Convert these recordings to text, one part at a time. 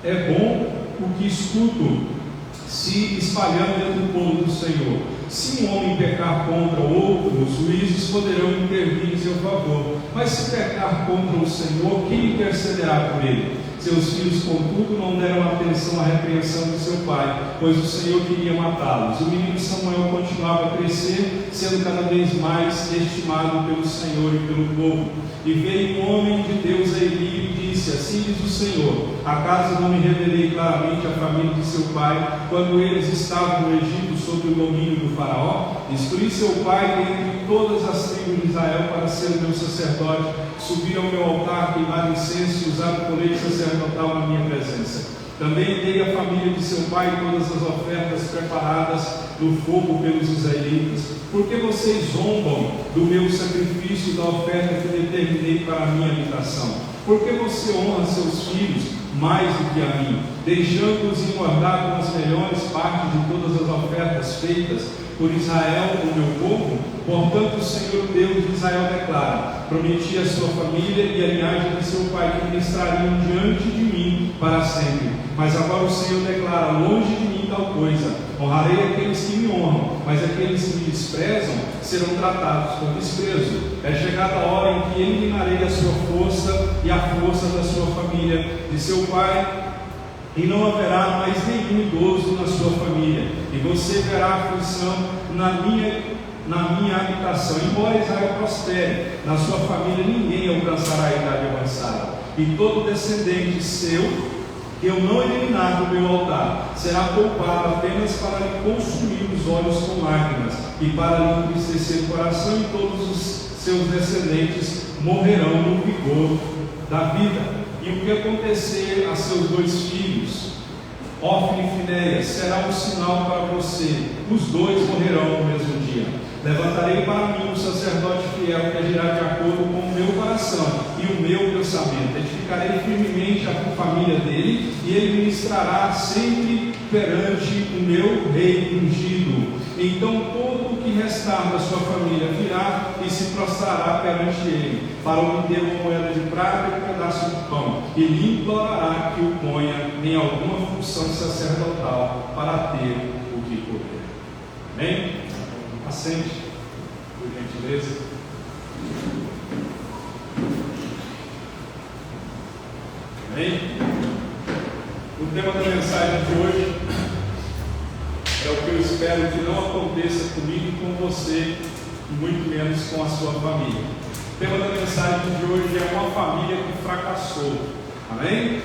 É bom o que escuto se espalhando dentro do povo do Senhor. Se um homem pecar contra outro, os juízes poderão intervir em seu favor. Mas se pecar contra o Senhor, quem intercederá por ele? Seus filhos, contudo, não deram atenção à repreensão de seu pai, pois o Senhor queria matá-los. O menino Samuel continuava a crescer, sendo cada vez mais estimado pelo Senhor e pelo povo. E veio um homem de Deus a Eli e disse: assim diz o Senhor, acaso não me revelei claramente à família de seu pai, quando eles estavam no Egito sob o domínio do faraó? Instruí seu pai dentre todas as tribos de Israel para ser o meu sacerdote, subir ao meu altar, queimar incenso e usar o colete sacerdotal na minha presença. Também dei à família de seu pai todas as ofertas preparadas no fogo pelos israelitas. Porque vocês zombam do meu sacrifício, da oferta que determinei para a minha habitação? Porque você honra seus filhos mais do que a mim, deixando-os engordar com as melhores partes de todas as ofertas feitas por Israel, o meu povo? Portanto, o Senhor Deus de Israel declara: prometi à sua família e à linhagem de seu pai que ministrariam diante de mim para sempre. Mas agora o Senhor declara: longe de mim tal coisa. Honrarei aqueles que me honram, mas aqueles que me desprezam serão tratados com desprezo. É chegada a hora em que eliminarei a sua força e a força da sua família, de seu pai, e não haverá mais nenhum idoso na sua família, e você verá aflição na minha habitação. Embora Israel prospere, na sua família ninguém alcançará a idade avançada, e todo descendente seu que eu não eliminar do meu altar será poupado apenas para lhe consumir os olhos com lágrimas e para lhe entristecer o coração, e todos os seus descendentes morrerão no vigor da vida. E o que acontecer a seus dois filhos, Ofni e Finéias, será um sinal para você: os dois morrerão no mesmo dia. Levantarei para mim um sacerdote fiel que agirá de acordo com o meu coração e o meu pensamento. Edificarei firmemente a família dele, e ele ministrará sempre perante o meu rei ungido. Então todo o que restar da sua família virá e se prostrará perante ele, para obter uma moeda de prata e um pedaço de pão, e lhe implorará que o ponha em alguma função sacerdotal para ter o que comer. Amém? Assente, por gentileza. Amém? O tema da mensagem de hoje é o que eu espero que não aconteça comigo e com você, e muito menos com a sua família. O tema da mensagem de hoje é uma família que fracassou. Amém?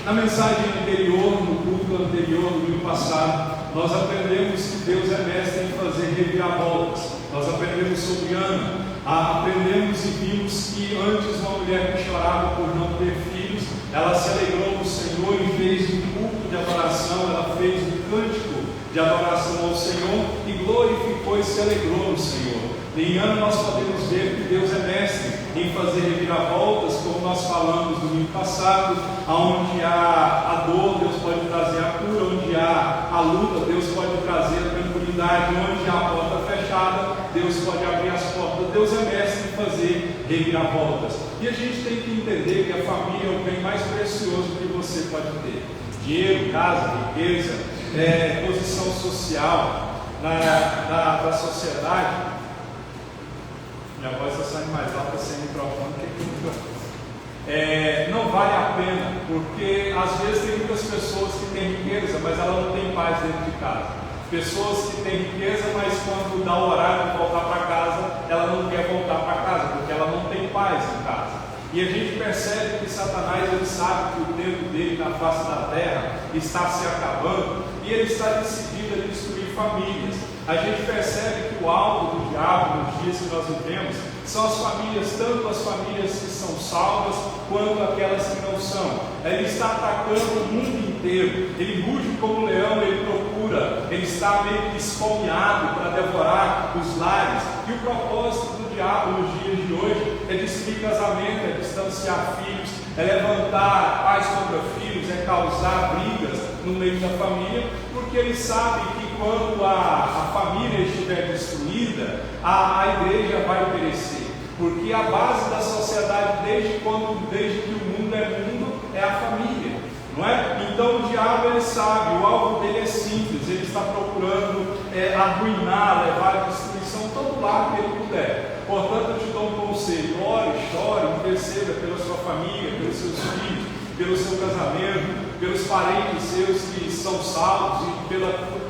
Na mensagem anterior, no culto anterior, no domingo passado, nós aprendemos que Deus é mestre em fazer reviravoltas. Nós aprendemos sobre Ana, aprendemos e vimos que antes uma mulher que chorava por não ter filhos, ela se alegrou no Senhor e fez um culto de adoração, ela fez um cântico de adoração ao Senhor e glorificou e se alegrou no Senhor. Em Ana nós podemos ver que Deus é mestre em fazer reviravoltas, como nós falamos no domingo passado, onde há a dor, Deus pode trazer a cura, onde há a luta, Deus pode trazer a tranquilidade, onde há a porta fechada, Deus pode abrir as portas. Deus é mestre em fazer reviravoltas. E a gente tem que entender que a família é o bem mais precioso que você pode ter. Dinheiro, casa, riqueza, posição social da sociedade. Minha voz está saindo mais alta sem microfone que não vale a pena, porque às vezes tem muitas pessoas que têm riqueza, mas ela não tem paz dentro de casa. Pessoas que têm riqueza, mas quando dá o horário de voltar para casa, ela não quer voltar para casa, porque ela não tem paz em casa. E a gente percebe que Satanás, ele sabe que o tempo dele na face da terra está se acabando, e ele está decidido a destruir famílias. A gente percebe que o alvo do diabo nos dias que nós vivemos são as famílias, tanto as famílias que são salvas quanto aquelas que não são. Ele está atacando o mundo inteiro, ele ruge como um leão, ele procura, ele está meio que esfomeado para devorar os lares. E o propósito do diabo nos dias de hoje é destruir casamento, é distanciar filhos, é levantar pais contra filhos, é causar brigas no meio da família, porque ele sabe que quando a família estiver destruída, a igreja vai perecer, porque a base da sociedade desde que o mundo é mundo é a família. não é? Então o diabo, ele sabe, o alvo dele é simples, ele está procurando arruinar, levar a destruição todo lado que ele puder. Portanto, eu te dou um conselho: ore, chore, interceda pela sua família, pelos seus filhos, pelo seu casamento, pelos parentes seus que são salvos e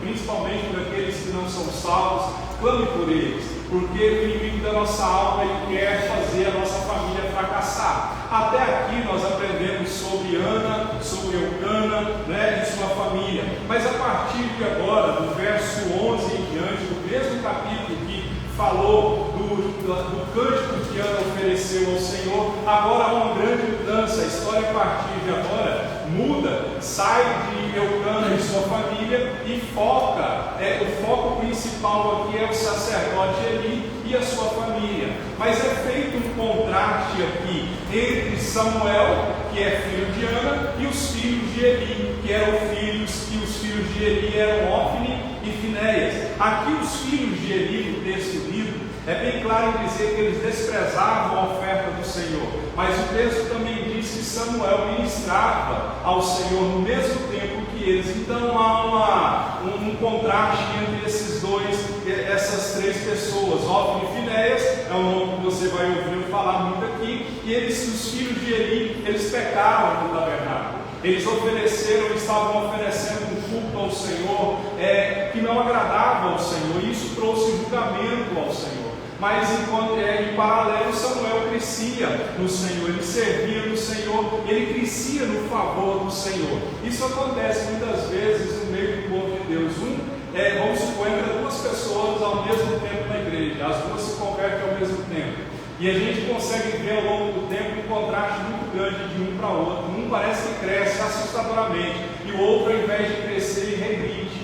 principalmente por aqueles que não são salvos. Clame por eles, porque o inimigo da nossa alma, ele quer fazer a nossa família fracassar. Até aqui nós aprendemos sobre Ana, sobre Eucana, né, e sua família. Mas a partir de agora, do verso 11 em diante, do mesmo capítulo que falou do cântico que Ana ofereceu ao Senhor, agora há uma grande mudança. A história, a partir de agora, muda, sai de Eucana e sua família e foca, o foco principal aqui é o sacerdote Eli e a sua família. Mas é feito um contraste aqui entre Samuel, que é filho de Ana, e os filhos de Eli, que eram filhos, e os filhos de Eli eram Ofni e Finéias. Aqui os filhos de Eli, no texto lido, é bem claro em dizer que eles desprezavam a oferta do Senhor, mas o texto também diz que Samuel ministrava ao Senhor no mesmo tempo que eles. Então há um contraste entre esses dois, essas três pessoas. Ofni e Finéias é um nome que você vai ouvir falar muito aqui, e os filhos de Eli, eles pecaram no tabernáculo. Eles estavam oferecendo um culto ao Senhor que não agradava ao Senhor, e isso trouxe julgamento ao Senhor. Mas em paralelo, Samuel crescia no Senhor, ele servia no Senhor, ele crescia no favor do Senhor. Isso acontece muitas vezes no meio do povo de Deus. Vamos supor, entra duas pessoas ao mesmo tempo na igreja, as duas se convertem ao mesmo tempo. E a gente consegue ver ao longo do tempo um contraste muito grande de um para o outro. Um parece que cresce assustadoramente, e o outro, ao invés de crescer, ele regride.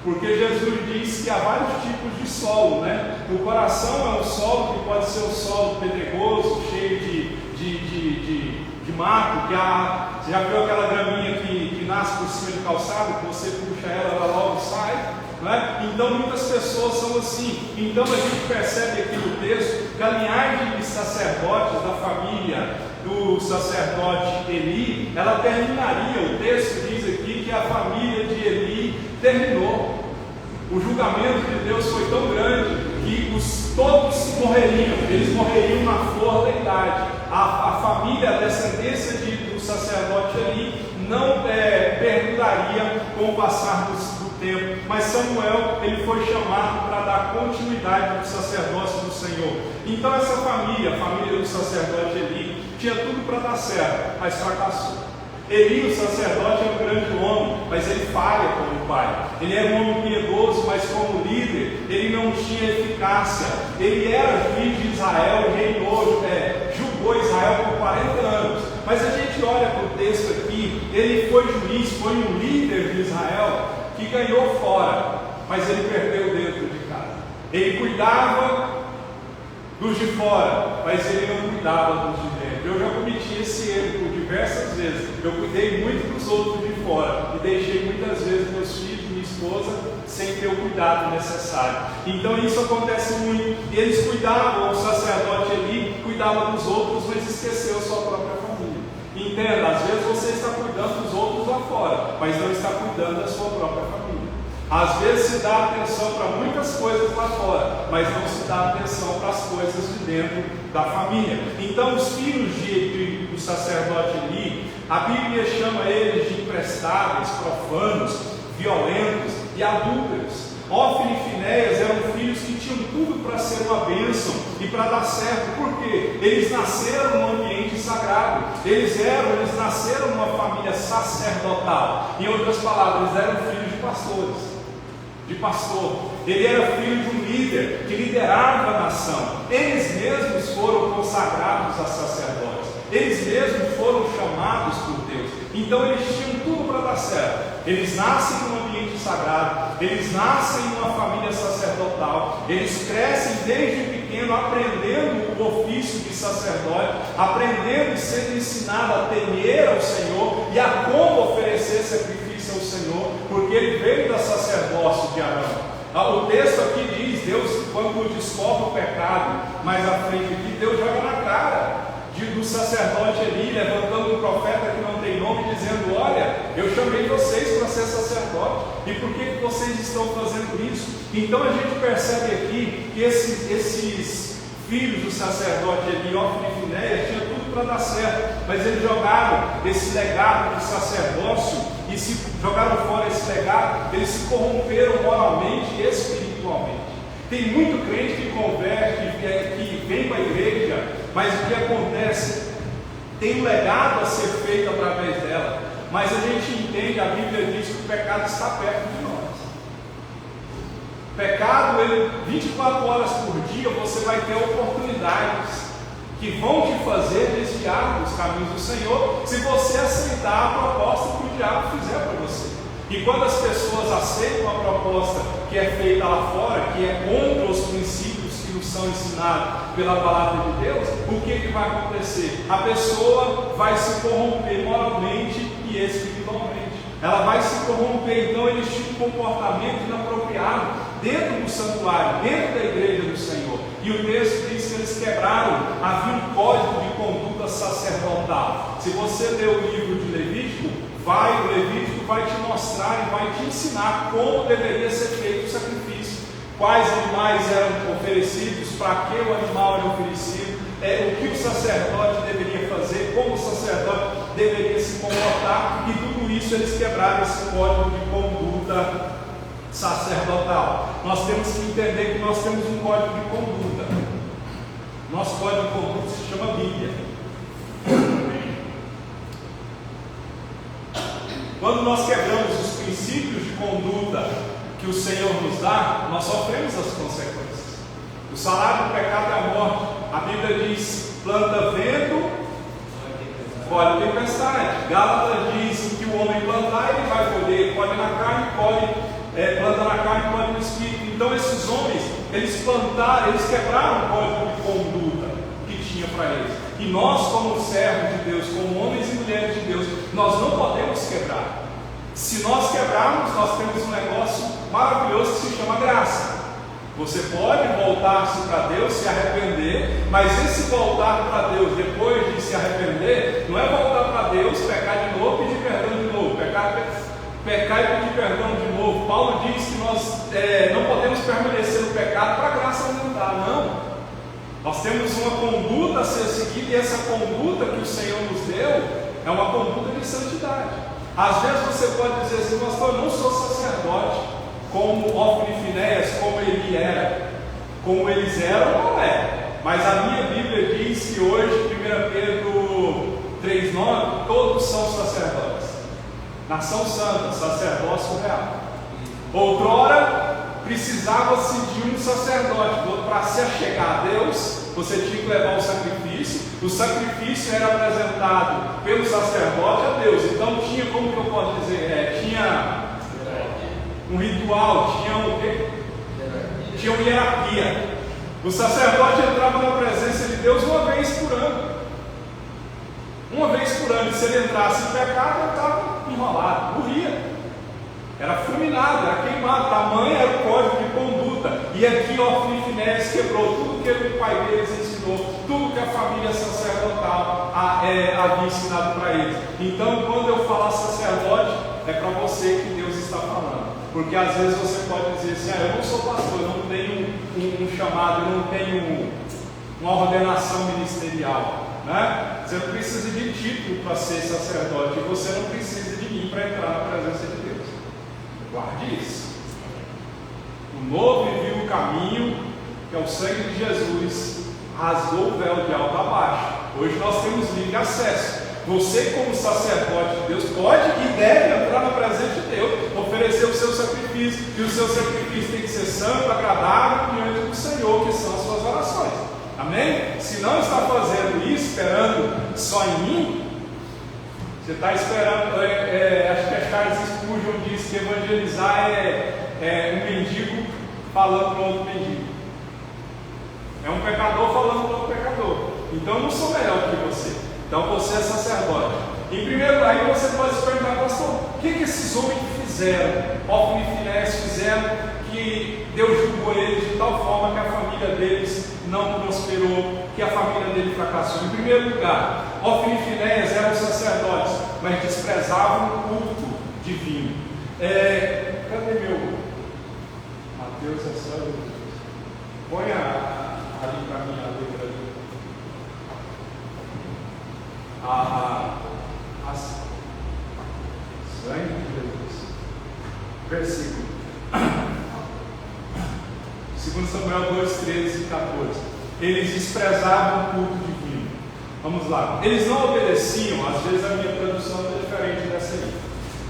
Porque Jesus diz que há vários tipos de solo, né? O coração é um solo que pode ser um solo pedregoso, cheio de mato, você já viu aquela graminha que nasce por cima de calçado, que você puxa ela logo sai? Né? Então muitas pessoas são assim. Então a gente percebe aqui no texto que a linhagem de sacerdotes da família do sacerdote Eli, ela terminaria, o texto diz aqui que a família de Eli terminou. O julgamento de Deus foi tão grande que todos morreriam, eles morreriam na flor da idade. A família, a descendência do sacerdote Eli não perduraria com o passar do tempo. Mas Samuel, ele foi chamado para dar continuidade ao sacerdócio do Senhor. Então essa família, a família do sacerdote Eli, tinha tudo para dar certo, mas fracassou. Eli, o sacerdote, é um grande homem, mas ele falha como pai. Ele era um homem piedoso, mas como líder, ele não tinha eficácia. Ele era juiz de Israel, reinou, julgou Israel por 40 anos. Mas a gente olha para o texto aqui, ele foi juiz, foi um líder de Israel que ganhou fora, mas ele perdeu dentro de casa. Ele cuidava dos de fora, mas ele não cuidava dos de dentro. Eu já cometi esse erro por diversas vezes. Eu cuidei muito dos outros de fora e deixei muitas vezes meus filhos, minha esposa, sem ter o cuidado necessário. Então isso acontece muito. Eles cuidavam, o sacerdote ali cuidava dos outros, mas esqueceu sua própria família. Entenda, às vezes você está cuidando dos outros lá fora, mas não está cuidando da sua própria família. Às vezes se dá atenção para muitas coisas lá fora, mas não se dá atenção para as coisas de dentro da família. Então os filhos do sacerdote Eli, a Bíblia chama eles de imprestáveis, profanos, violentos e adúlteros. Ofni e Finéias eram filhos que tinham tudo para ser uma bênção e para dar certo. Por quê? Eles nasceram num ambiente sagrado. Eles nasceram numa família sacerdotal. Em outras palavras, eles eram filhos de pastores. De pastor. Ele era filho de um líder que liderava a nação. Eles mesmos foram consagrados a sacerdotes. Eles mesmos foram chamados por Deus. Então eles tinham tudo para dar certo. Eles nascem num ambiente sagrado, eles nascem numa família sacerdotal, eles crescem desde pequeno aprendendo o ofício de sacerdote, aprendendo e sendo ensinado a temer ao Senhor e a como oferecer sacrifício ao Senhor, porque ele veio da sacerdócio de Arão. O texto aqui diz, Deus, quando descobre o pecado, mais à frente aqui, Deus joga na cara do sacerdote Eli, levantando um profeta que não tem nome, dizendo: olha, eu chamei vocês para ser sacerdote, e por que vocês estão fazendo isso? Então a gente percebe aqui que esses filhos do sacerdote Eli, Hofni e Finéias tinham tudo para dar certo, mas eles jogaram esse legado de sacerdócio e se jogaram fora esse legado, eles se corromperam moralmente e espiritualmente. Tem muito crente que converte, que vem para a igreja, mas o que acontece? Tem um legado a ser feito através dela, mas a gente entende, a Bíblia diz que o pecado está perto de nós. Pecado, 24 horas por dia você vai ter oportunidades que vão te fazer desviar dos caminhos do Senhor, se você aceitar a proposta que o diabo fizer para você. E quando as pessoas aceitam a proposta que é feita lá fora, que é contra os princípios que nos são ensinados pela palavra de Deus, o que vai acontecer? A pessoa vai se corromper moralmente e espiritualmente. Ela vai se corromper, então eles tinham um comportamento inapropriado dentro do santuário, dentro da igreja do Senhor. E o texto diz que eles quebraram, havia um código de conduta sacerdotal. Se você ler o livro de Levítico, o Levítico vai te mostrar e vai te ensinar como deveria ser feito o sacrifício, quais animais eram oferecidos, para que o animal era oferecido, o que o sacerdote deveria fazer, como o sacerdote deveria se comportar, e tudo isso eles quebraram, esse código de conduta sacerdotal. Nós temos que entender que nós temos um código de conduta. Nosso código de conduta se chama Bíblia. Quando nós quebramos os princípios de conduta que o Senhor nos dá, nós sofremos as consequências. O salário do pecado é a morte. A Bíblia diz: planta vento, colhe tempestade. Gálatas diz que o homem plantar, ele vai colher, colhe na carne, planta na carne, colhe no espírito. Então esses homens, eles plantaram, eles quebraram o código de conduta que tinha para eles. E nós, como servos de Deus, como homens e mulheres de Deus, nós não podemos quebrar. Se nós quebrarmos, nós temos um negócio maravilhoso que se chama graça. Você pode voltar-se para Deus, se arrepender, mas esse voltar para Deus depois de se arrepender, não é voltar para Deus, pecar de novo e pedir perdão de novo, pecar e pedir perdão de novo. Paulo diz que nós não podemos permanecer no pecado para a graça aumentar, não. Nós temos uma conduta a ser seguida, e essa conduta que o Senhor nos deu é uma conduta de santidade. Às vezes você pode dizer assim: pastor, eu não sou sacerdote como Hofni e Finéias, como ele era, como eles eram, não é. Mas a minha Bíblia diz que hoje, 1 Pedro 3,9, todos são sacerdotes. Nação santa, sacerdócio real. Outrora precisava-se de um sacerdote para se achegar a Deus. Você tinha que levar o sacrifício. O sacrifício era apresentado pelo sacerdote a Deus. Então tinha, como que eu posso dizer, tinha um ritual, tinha um quê? Tinha uma hierarquia. O sacerdote entrava na presença de Deus uma vez por ano. Uma vez por ano. E se ele entrasse em pecado, ele estava enrolado, morria. Era fulminado, era queimado. Tamanho era o código de conduta. E aqui Hofni e Finéias quebrou tudo que o pai deles ensinou, tudo que a família sacerdotal havia ensinado para eles. Então, quando eu falar sacerdote, é para você que Deus está falando. Porque às vezes você pode dizer assim: eu não sou pastor, eu não tenho um chamado, eu não tenho uma ordenação ministerial, né? Você não precisa de título para ser sacerdote, e você não precisa de mim para entrar na presença de Deus. Guarde isso. O novo e vivo caminho, que é o sangue de Jesus, rasgou o véu de alto a baixo. Hoje nós temos livre acesso. Você, como sacerdote de Deus, pode e deve entrar na presença de Deus, oferecer o seu sacrifício, e o seu sacrifício tem que ser santo, agradável diante do Senhor, que são as suas orações. Amém? Se não está fazendo isso, esperando só em mim, você está esperando. Acho que a Charles Spurgeon diz que evangelizar é um mendigo falando para outro mendigo, é um pecador falando para outro pecador. Então eu não sou melhor que você. Então você é sacerdote. Em primeiro lugar, você pode se perguntar: pastor, o que esses homens fizeram? Hofni e Finéias fizeram que Deus julgou eles de tal forma que a família deles não prosperou, que a família dele fracassou. Em primeiro lugar, Hofni e Finéias eram sacerdotes, mas desprezavam o culto. divino. Cadê meu Mateus? É só põe ali para mim a letra ali. Sangue de Jesus. Versículo 2 Samuel 2, 13 e 14. Eles desprezavam o culto divino. Vamos lá. Eles não obedeciam, às vezes a minha tradução é diferente dessa aí.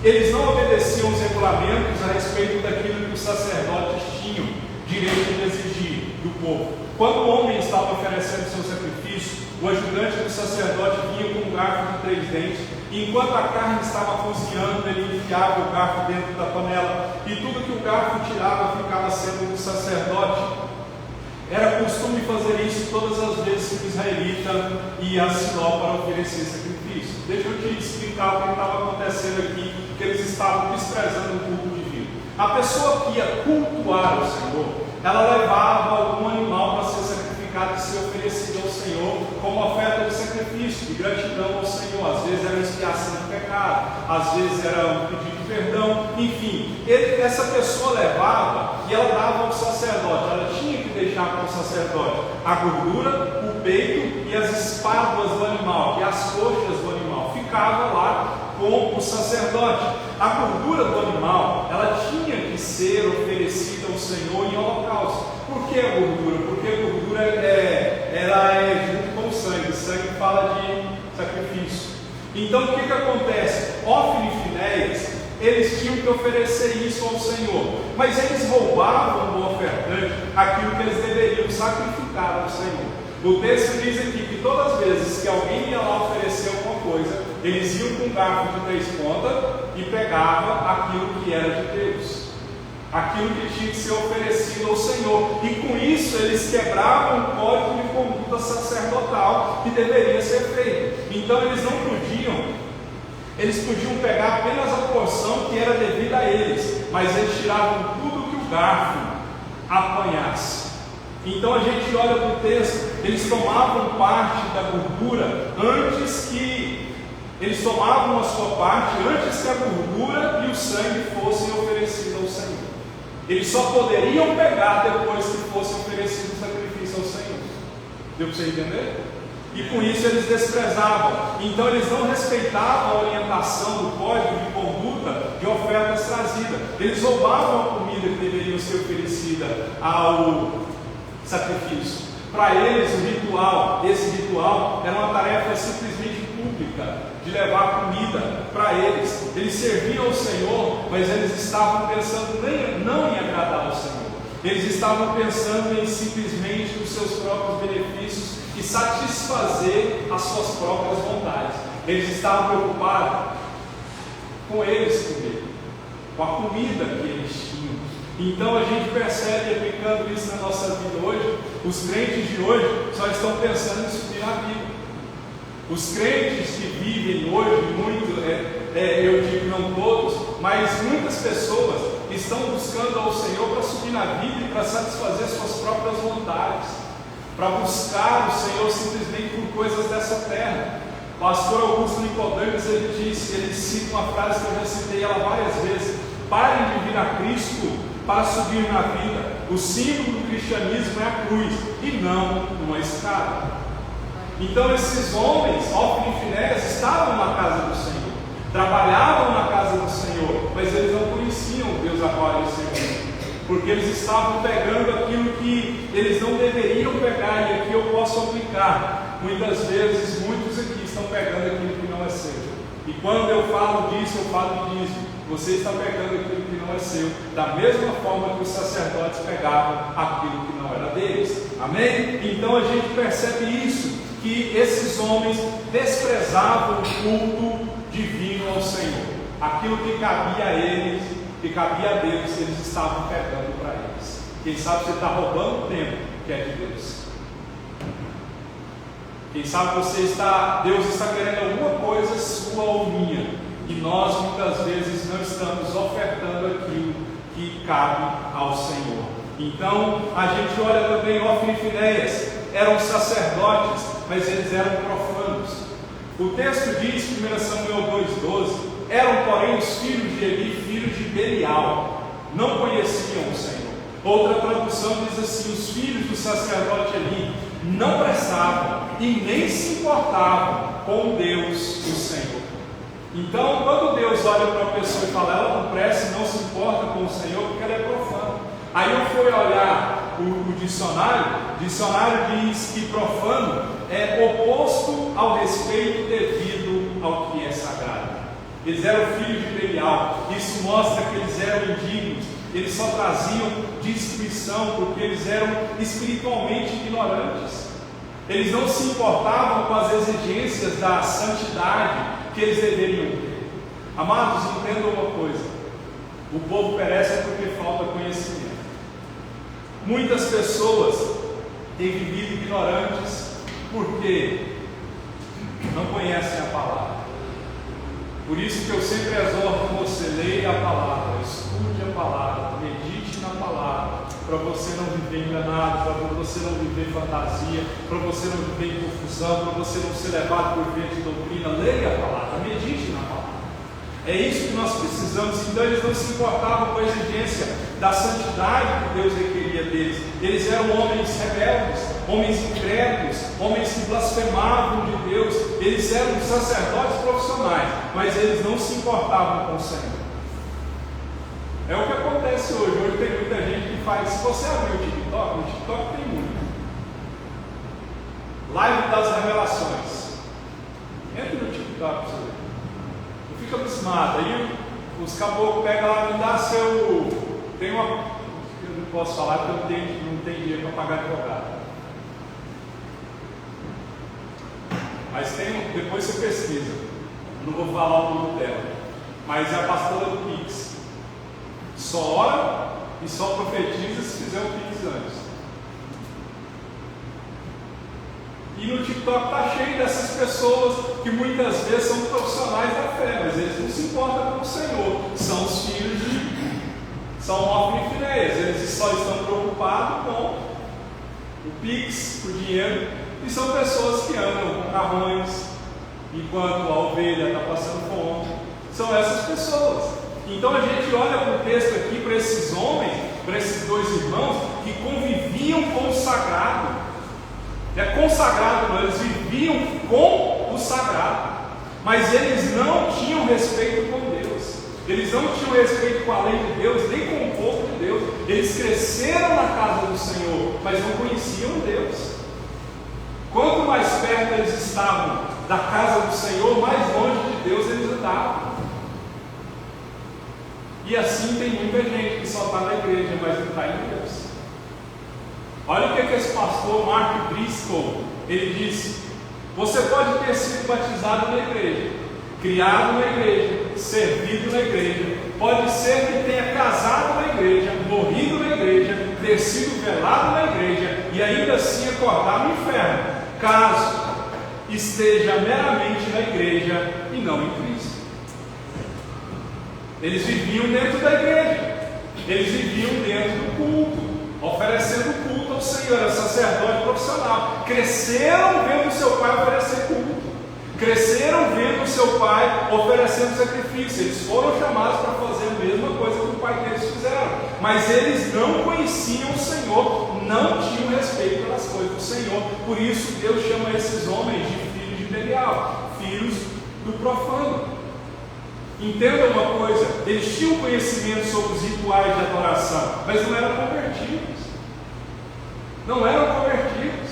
Eles não obedeciam os regulamentos a respeito daquilo que os sacerdotes tinham direito de exigir do povo. Quando o homem estava oferecendo seu sacrifício, o ajudante do sacerdote vinha com um garfo de 3 dentes, e enquanto a carne estava cozinhando, ele enfiava o garfo dentro da panela, e tudo que o garfo tirava ficava sendo do sacerdote. Era costume fazer isso todas as vezes que o israelita ia a Siló para oferecer sacrifício. Deixa eu te explicar o que estava acontecendo aqui, que eles estavam desprezando o culto divino. A pessoa que ia cultuar o Senhor, ela levava algum animal para ser sacrificado e ser oferecido ao Senhor como oferta de sacrifício, de gratidão ao Senhor. Às vezes era expiação de pecado, às vezes era um pedido de perdão, enfim. Essa pessoa levava e ela dava ao sacerdote. Ela tinha que deixar para o sacerdote a gordura, o peito e as espáduas do animal, e as coxas do animal. Ficava lá com o sacerdote. A gordura do animal, ela tinha que ser oferecida ao Senhor em holocausto. Por que a gordura? Porque a gordura ela é junto com o sangue. O sangue fala de sacrifício. Então o que acontece? Hófni e Finéias, eles tinham que oferecer isso ao Senhor, mas eles roubavam do ofertante aquilo que eles deveriam sacrificar ao Senhor. O texto diz aqui que todas as vezes que alguém ia lá oferecer alguma coisa, eles iam com um garfo de 3 pontas e pegavam aquilo que era de Deus, aquilo que tinha que ser oferecido ao Senhor, e com isso eles quebravam o código de conduta sacerdotal que deveria ser feito. Então eles podiam pegar apenas a porção que era devida a eles, mas eles tiravam tudo que o garfo apanhasse. Então a gente olha para o texto, eles tomavam parte da gordura eles tomavam a sua parte antes que a gordura e o sangue fossem oferecidos ao Senhor. Eles só poderiam pegar depois que fosse oferecido o sacrifício ao Senhor. Deu para você entender? E com isso eles desprezavam. Então eles não respeitavam a orientação do código de conduta de ofertas trazidas. Eles roubavam a comida que deveria ser oferecida ao sacrifício. Para eles esse ritual era uma tarefa simplesmente pública, de levar comida para eles. Eles serviam ao Senhor, mas eles estavam pensando não em agradar ao Senhor. Eles estavam pensando em simplesmente os seus próprios benefícios e satisfazer as suas próprias vontades. Eles estavam preocupados com eles comer, com a comida que eles tinham. Então a gente percebe, aplicando isso na nossa vida hoje, os crentes de hoje só estão pensando em subir na vida. Os crentes que vivem hoje, eu digo não todos, mas muitas pessoas estão buscando ao Senhor para subir na vida e para satisfazer suas próprias vontades, para buscar o Senhor simplesmente por coisas dessa terra. O pastor Augusto Nicodemus, ele cita uma frase que eu já citei ela várias vezes: parem de vir a Cristo para subir na vida. O símbolo do cristianismo é a cruz e não uma escada. Então esses homens, Hófni e Finéias, estavam na casa do Senhor, trabalhavam na casa do Senhor, mas eles não conheciam Deus a qual eles serviam, porque eles estavam pegando aquilo que eles não deveriam pegar. E aqui eu posso aplicar. Muitas vezes, muitos aqui estão pegando aquilo que não é seu. E quando eu falo disso, eu falo de dízimo. Você está pegando aquilo que não é seu, da mesma forma que os sacerdotes pegavam aquilo que não era deles. Amém? Então a gente percebe isso, que esses homens desprezavam o culto divino ao Senhor. Aquilo que cabia a eles, que cabia a Deus, eles estavam pegando para eles. Quem sabe você está roubando o tempo que é de Deus. Quem sabe Deus está querendo alguma coisa sua ou minha, e nós muitas vezes não estamos ofertando aquilo que cabe ao Senhor. Então a gente olha também Hófni e Finéias, eram sacerdotes, mas eles eram profanos. O texto diz, 1 Samuel 2,12, eram, porém, os filhos de Eli, filhos de Belial, não conheciam o Senhor. Outra tradução diz assim: os filhos do sacerdote Eli não prestavam e nem se importavam com Deus, o Senhor. Então, quando Deus olha para uma pessoa e fala, ela não presta e não se importa com o Senhor, porque ela é profana. Aí eu fui olhar o dicionário diz que profano é oposto ao respeito devido ao que é sagrado. Eles eram filhos de Belial, isso mostra que eles eram indignos, eles só traziam destruição, porque eles eram espiritualmente ignorantes. Eles não se importavam com as exigências da santidade que eles deveriam ter. Amados, entendam uma coisa: o povo perece porque falta conhecimento. Muitas pessoas têm vivido ignorantes porque não conhecem a palavra. Por isso que eu sempre exorto você: leia a palavra, estude a palavra, medite na palavra, para você não viver enganado, para você não viver fantasia, para você não viver em confusão, para você não ser levado por vento de doutrina. Leia a palavra, medite na palavra. É isso que nós precisamos. Então eles não se importavam com a exigência da santidade que Deus requeria deles. Eles eram homens rebeldes, homens incrédulos, homens que blasfemavam de Deus. Eles eram sacerdotes profissionais, mas eles não se importavam com o Senhor. É o que acontece hoje. Hoje tem muita gente que faz. Se você abrir o TikTok tem muito. Live das revelações. Entre no TikTok para você ver. Eu fico abismado. Aí os caboclos pegam lá, me dá seu. Tem uma. Eu não posso falar porque eu não tenho dinheiro para pagar advogado. Mas tem. Depois você pesquisa. Não vou falar o nome dela. Mas é a pastora do Pix. Só ora e só profetiza se fizer o Pix antes. E no TikTok está cheio dessas pessoas que muitas vezes são profissionais da fé, mas eles não se importam com o Senhor. São os filhos de São Ofni e Finéias. Eles só estão preocupados com o Pix, o dinheiro, e são pessoas que andam com carrões enquanto a ovelha está passando fome. São essas pessoas. Então a gente olha para o texto aqui, para esses homens, para esses dois irmãos que conviviam com o sagrado. É consagrado, não, eles viviam com o sagrado, mas eles não tinham respeito com Deus, eles não tinham respeito com a lei de Deus, nem com o povo de Deus. Eles cresceram na casa do Senhor, mas não conheciam Deus. Quanto mais perto eles estavam da casa do Senhor, mais longe de Deus eles andavam. E assim tem muita gente que só está na igreja, mas não está em Deus. Olha o que esse pastor Mark Driscoll, ele disse: você pode ter sido batizado na igreja, criado na igreja, servido na igreja, pode ser que tenha casado na igreja, morrido na igreja, ter sido velado na igreja e ainda assim acordar no inferno, caso esteja meramente na igreja e não em Cristo. Eles viviam dentro da igreja, eles viviam dentro do culto, oferecendo culto ao Senhor, era sacerdote profissional. Cresceram vendo seu pai oferecer culto, cresceram vendo seu pai oferecendo sacrifício. Eles foram chamados para fazer a mesma coisa que o pai deles fizeram, mas eles não conheciam o Senhor, não tinham respeito pelas coisas do Senhor. Por isso Deus chama esses homens de filhos de Belial, filhos do profano. Entenda uma coisa: eles tinham conhecimento sobre os rituais de adoração, mas não eram convertidos. Não eram convertidos.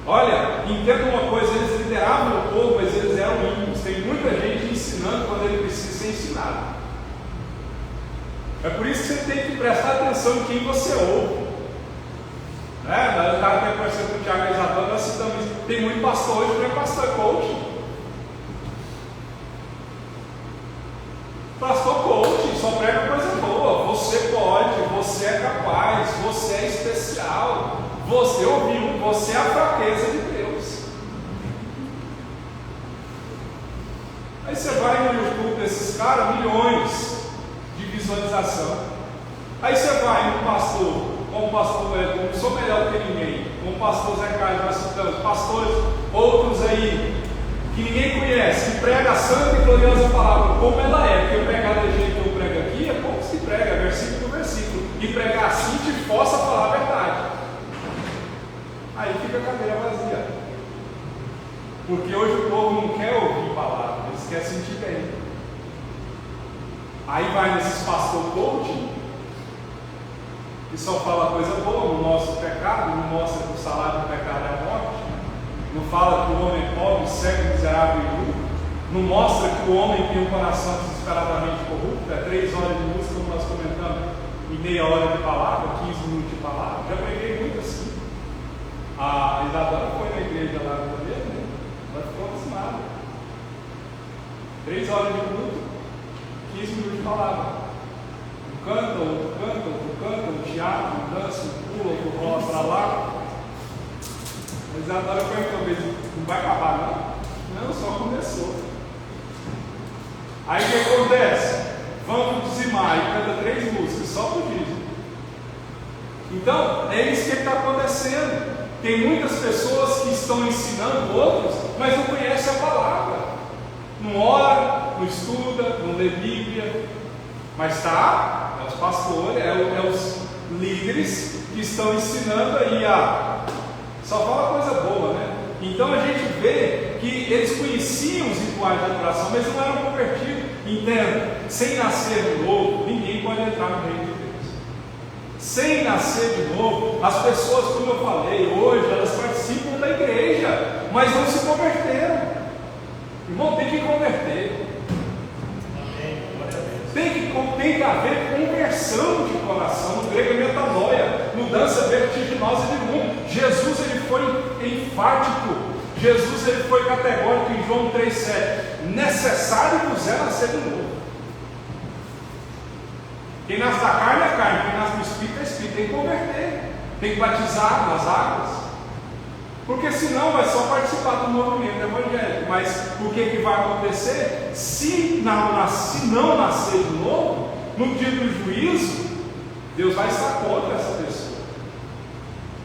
Olha, entenda uma coisa: eles lideravam o povo, mas eles eram ímpios. Tem muita gente ensinando quando ele precisa ser ensinado. É por isso que você tem que prestar atenção em quem você ouve. Né? O cara que conheceu com o Tiago Isadora, nós citamos isso. Tem muito pastor hoje que não é pastor coach. Pastor coach só prega coisa boa. Você pode, você é capaz, você é especial, você ouviu, você é a fraqueza de Deus. Aí você vai no YouTube desses caras, milhões de visualização. Aí você vai no pastor, como pastor, como sou melhor que ninguém, como pastor Zé Carlos, nós citamos pastores, outros aí que ninguém conhece, que prega a santa e gloriosa palavra como ela é, porque eu pregar do jeito que eu prego aqui é como se prega, versículo por versículo, e pregar assim te força a falar a verdade. Aí fica a cadeira vazia, porque hoje o povo não quer ouvir palavra, eles querem sentir bem. Aí vai nesses pastor coaching, que só fala coisa boa, não mostra o pecado, não mostra que o salário do pecado é a morte, não fala que o homem é pobre, cego, miserável e nu, não mostra que o homem tem um coração desesperadamente corrupto. É 3 horas de música, como nós comentamos, e meia hora de palavra, 15 minutos de palavra. Já preguei muito assim. A Isadora foi na igreja lá no começo, né? Ela ficou acostumada. 3 horas de culto, 15 minutos de palavra. Um canta, outro canta, outro canta, um teatro, um dança, um pula, outro rola para lá. Mas agora talvez não vai acabar, não? Não, só começou. Aí o que acontece? Vamos dizimar e canta 3 músicas, só por dízimo. Então, é isso que está acontecendo. Tem muitas pessoas que estão ensinando outros, mas não conhecem a palavra. Não ora, não estuda, não lê Bíblia. Mas está, é os pastores, é os líderes que estão ensinando aí a... Só fala coisa boa, né? Então a gente vê que eles conheciam os rituais de adoração, mas não eram convertidos. Entenda, sem nascer de novo, ninguém pode entrar no reino de Deus. Sem nascer de novo, as pessoas, como eu falei, hoje elas participam da igreja, mas não se converteram. Irmão, tem que converter. Tem que haver conversão de coração. No grego é metanoia, mudança vertiginosa de mundo. Jesus ele foi enfático, Jesus ele foi categórico em João 3,7: necessário vos é nascer de novo. Quem nasce da carne é carne, quem nasce do Espírito é Espírito. Tem que converter, tem que batizar nas águas, porque senão vai só participar do movimento evangélico. Mas o que vai acontecer? Se não nascer de novo, no dia do juízo, Deus vai estar contra essa pessoa.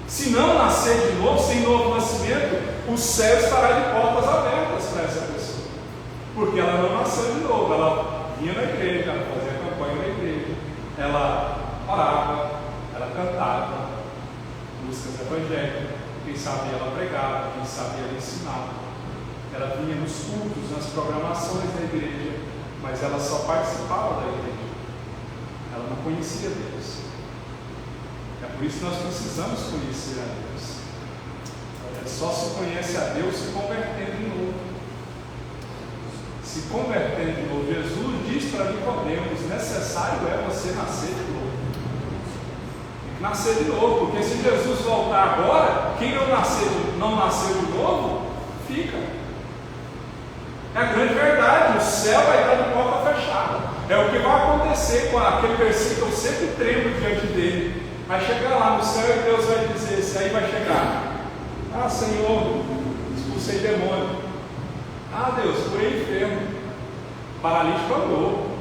Se não nascer de novo, sem novo nascimento, o céu estará de portas abertas para essa pessoa, porque ela não nasceu de novo. Ela vinha na igreja, ela fazia campanha na igreja, ela orava, ela cantava músicas evangélicas, quem sabia ela pregava, quem sabia ela ensinava, ela vinha nos cultos, nas programações da igreja, mas ela só participava da igreja, ela não conhecia Deus. É por isso que nós precisamos conhecer a Deus. Só se conhece a Deus se convertendo de novo. Se convertendo de novo. Jesus diz para Nicodemos: necessário é você nascer de novo. Tem que nascer de novo, porque se Jesus voltar agora, quem não nasceu de novo, fica. É a grande verdade. O céu vai estar de porta fechada. É o que vai acontecer com aquele versículo. Eu sempre tremo diante dele. Vai chegar lá no céu e Deus vai dizer, esse aí vai chegar: ah, Senhor, expulsei demônio. Ah, Deus, curei enfermo, paralítico andou.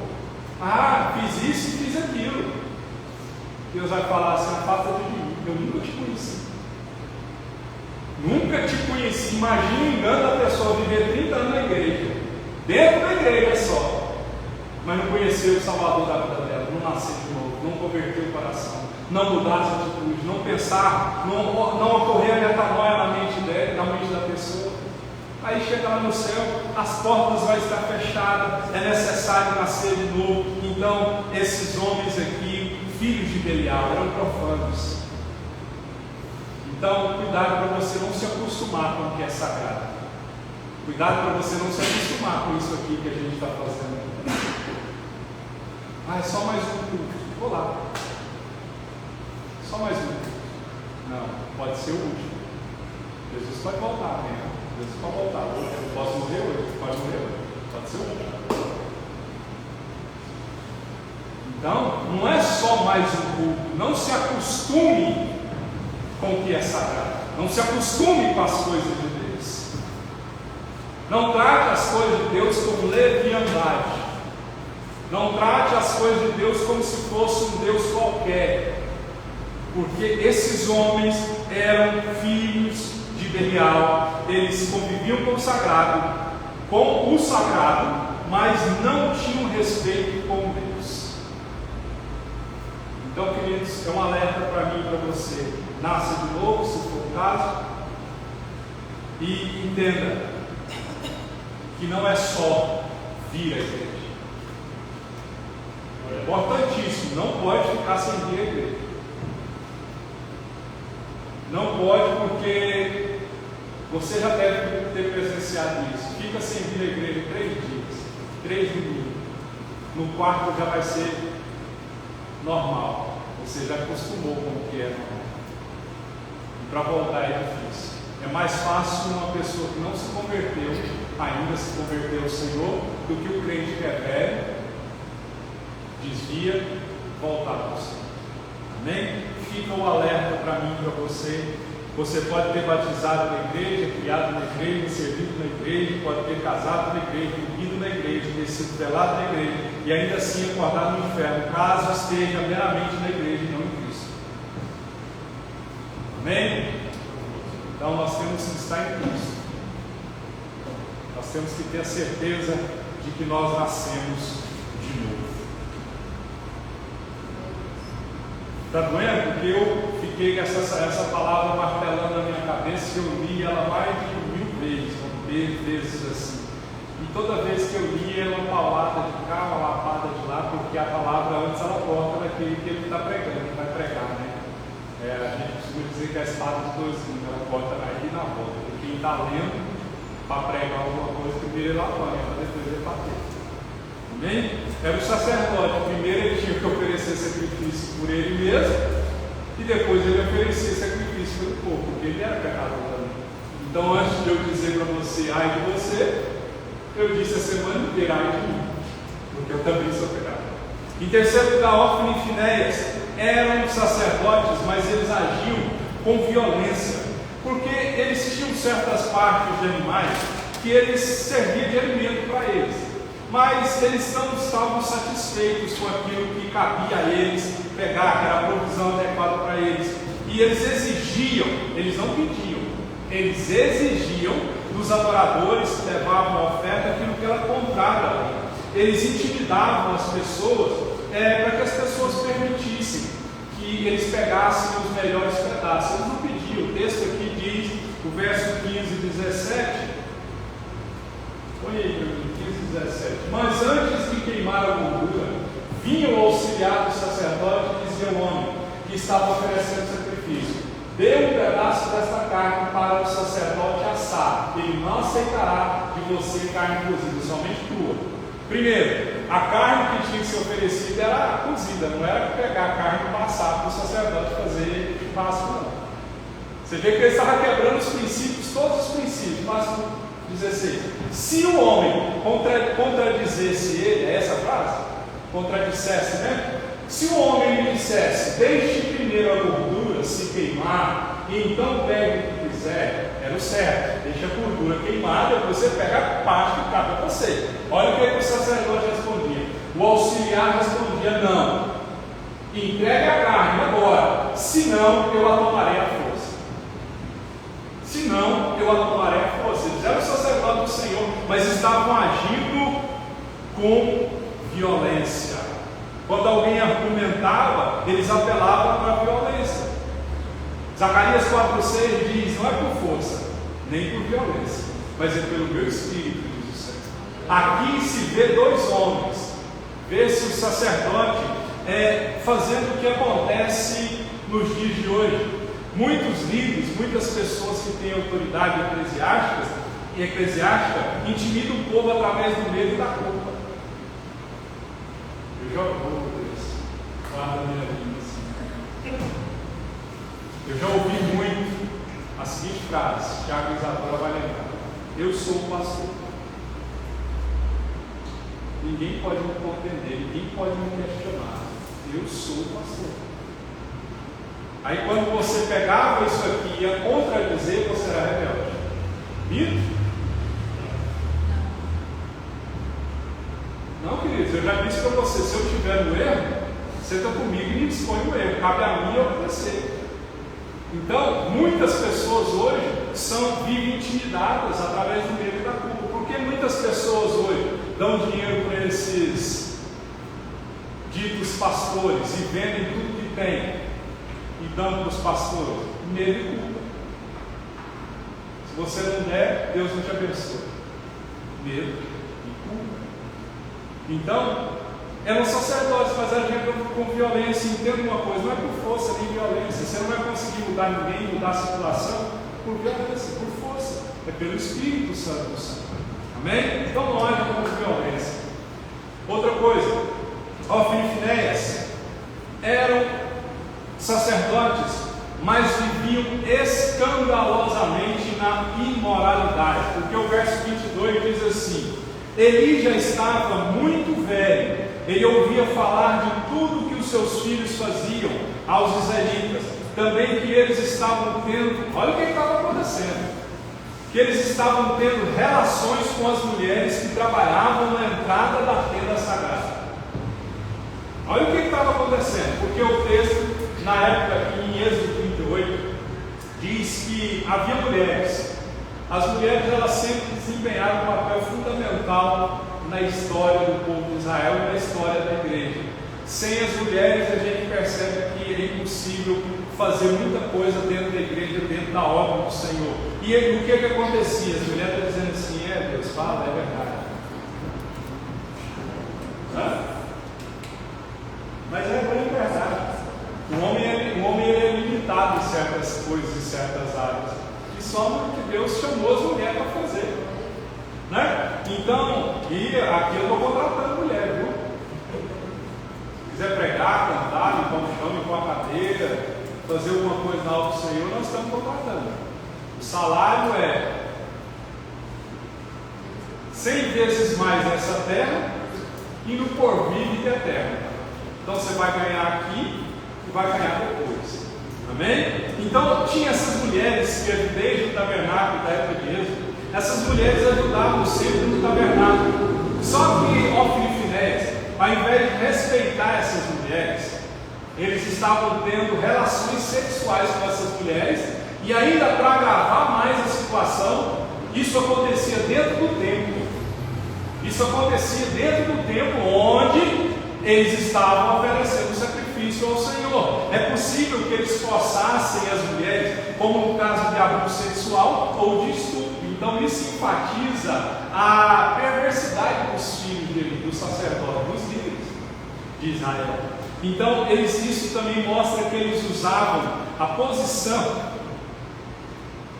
Ah, fiz isso e fiz aquilo. Deus vai falar assim: afasta de mim, eu nunca te conheci. Nunca te conheci. Imagina o engano da pessoa viver 30 anos na igreja, dentro da igreja só, mas não conheceu o Salvador da vida dela, não nasceu de novo, não converteu o coração, não mudar as atitudes, não pensar, não ocorrer a metanoia na mente dela, na mente da pessoa. Aí chega lá no céu, as portas vão estar fechadas, é necessário nascer de novo. Então, esses homens aqui, filhos de Belial, eram profanos. Então, cuidado para você não se acostumar com o que é sagrado. Cuidado para você não se acostumar com isso aqui que a gente está fazendo. Ah, é só mais um culto. Vou lá. Só mais um. Não, pode ser o último. Jesus pode voltar, né? Jesus pode voltar. Eu posso morrer hoje, pode morrer hoje. Pode ser o último. Então, não é só mais um culto. Não se acostume com o que é sagrado. Não se acostume com as coisas de Deus. Não trate as coisas de Deus como leviandade. Não trate as coisas de Deus como se fosse um Deus qualquer. Porque esses homens eram filhos de Belial, eles conviviam com o sagrado, com o sagrado, mas não tinham respeito com Deus. Então, queridos, é um alerta para mim e para você. Nasça de novo, se for o caso, e entenda que não é só vir à igreja. É importantíssimo, não pode ficar sem vir à igreja. Não pode, porque você já deve ter presenciado isso. Fica sem vir à igreja 3 dias, 3 domingos. No quarto já vai ser normal. Você já acostumou com o que é normal. E para voltar é difícil. É mais fácil uma pessoa que não se converteu, ainda se converteu ao Senhor, do que o crente que é velho, desvia, voltar para o Senhor. Amém? Fica um alerta para mim e para você. Você pode ter batizado na igreja, criado na igreja, servido na igreja, pode ter casado na igreja, dormido na igreja, ter sido velado na igreja, e ainda assim acordar no inferno, caso esteja meramente na igreja e não em Cristo. Amém? Então nós temos que estar em Cristo. Nós temos que ter a certeza de que nós nascemos de novo. Está doendo? Porque eu fiquei com essa palavra martelando na minha cabeça, eu li ela mais de 1000 vezes assim. E toda vez que eu li, ela uma paulada de cá, uma lapada de lá, porque a palavra antes ela corta daquele que ele está pregando, que vai pregar, né? A gente costuma dizer que é a espada de 2 gumes, ela corta na ida e na volta. E quem está lendo para pregar alguma coisa, primeiro ele apanha, para depois ele bater. Amém? Era o sacerdote. Primeiro ele tinha que oferecer sacrifício por ele mesmo, e depois ele oferecia sacrifício pelo povo, porque ele era pecador também. Então, antes de eu dizer para você, ai de você, eu disse a semana inteira, ai de mim, porque eu também sou pecador. Em terceiro lugar, Ófine e Finéias eram sacerdotes, mas eles agiam com violência, porque eles tinham certas partes de animais que eles serviam de alimento para eles, mas eles não estavam satisfeitos com aquilo que cabia a eles pegar, que era a provisão adequada para eles, e eles exigiam, eles não pediam, eles exigiam dos adoradores que levavam a oferta aquilo que era contrário à lei. Eles intimidavam as pessoas para que as pessoas permitissem que eles pegassem os melhores pedaços. Eles não pediam. O texto aqui diz, o verso 15 e 17, olha aí, 15 e 17. Mas antes de queimar a gordura, vinha o auxiliar do sacerdote e dizia ao homem que estava oferecendo sacrifício: dê um pedaço desta carne para o sacerdote assar, ele não aceitará de você carne cozida, somente crua. Primeiro, a carne que tinha que ser oferecida era cozida, não era pegar a carne e passar para o sacerdote fazer churrasco, não. Você vê que ele estava quebrando os princípios, todos os princípios. Verso 16: se o homem contradizesse ele, é essa frase? Contradissesse, né? Se o homem lhe dissesse: deixe primeiro a gordura se queimar, e então pegue o que quiser, era o certo, deixa a gordura queimar, depois você pega a parte que cabe a você. Olha o que o sacerdote respondia. O auxiliar respondia: não, entregue a carne agora, senão eu a tomarei à força. Senão eu a tomarei à força. Eles eram sacerdotes do Senhor, mas estavam agindo com violência. Quando alguém argumentava, eles apelavam para a violência. Zacarias 4,6 diz: não é por força, nem por violência, mas é pelo meu espírito, diz o Senhor. Aqui se vê 2 homens, vê-se o sacerdote fazendo o que acontece nos dias de hoje. Muitos líderes, muitas pessoas que têm autoridade eclesiástica intimidam o povo através do medo e da culpa. Eu já ouvi isso, guarda a minha língua assim. Eu já ouvi muito a seguinte frase, Tiago e Isadora vai lembrar: eu sou o pastor. Ninguém pode me compreender, ninguém pode me questionar. Eu sou o pastor. Aí quando você pegava isso aqui e ia contradizer, você era rebelde. Mito? Não, queridos, eu já disse para você: se eu estiver no erro, você está comigo e me dispõe no erro. Cabe a mim obedecer. Então, muitas pessoas hoje vivem intimidadas através do medo e da culpa, porque não muitas pessoas hoje dão dinheiro para esses ditos pastores e vendem tudo que tem e dão para os pastores? Medo e culpa. Se você não der, Deus não te abençoa. Medo e culpa. Então, eram sacerdotes, mas agiam com violência. Entenda uma coisa, não é por força nem violência. Você não vai conseguir mudar ninguém, mudar a situação por violência, por força. É pelo Espírito Santo do Senhor. Amém? Então não haja com violência. Outra coisa, Ofni e Finéias eram sacerdotes, mas viviam escandalosamente na imoralidade. Porque o verso 22 diz assim: Eli já estava muito velho, ele ouvia falar de tudo que os seus filhos faziam aos israelitas, também que eles estavam tendo, olha o que estava acontecendo, que eles estavam tendo relações com as mulheres que trabalhavam na entrada da tenda sagrada. Olha o que estava acontecendo, porque o texto, na época, aqui em Êxodo 38, diz que havia mulheres. As mulheres, elas sempre desempenharam um papel fundamental na história do povo de Israel e na história da igreja. Sem as mulheres, a gente percebe que é impossível fazer muita coisa dentro da igreja, dentro da obra do Senhor. E aí, o que acontecia? As mulheres estão dizendo assim: Deus fala, é verdade. Mas é bem verdade. O homem é limitado em certas coisas, em certas áreas. E só no que Deus chamou as mulheres para fazer. Né? Então, e aqui eu estou contratando mulher, viu? Se quiser pregar, cantar, limpar o chão, limpar a cadeira, fazer alguma coisa na obra do Senhor, nós estamos contratando. O salário é 100 vezes mais nessa terra e no porvir vida eterna. Então você vai ganhar aqui e vai ganhar depois. Amém? Então tinha essas mulheres que desde o tabernáculo da época de Êxodo, essas mulheres ajudavam sempre no tabernáculo. Só que Ofni e Finéias, ao invés de respeitar essas mulheres, eles estavam tendo relações sexuais com essas mulheres, e ainda para agravar mais a situação, isso acontecia dentro do templo. Isso acontecia dentro do templo onde eles estavam oferecendo sacrifício ao Senhor. É possível que eles forçassem as mulheres, como no caso de abuso sexual ou de estupro. Então isso enfatiza a perversidade dos filhos dos sacerdotes, dos líderes de Israel. Então isso também mostra que eles usavam a posição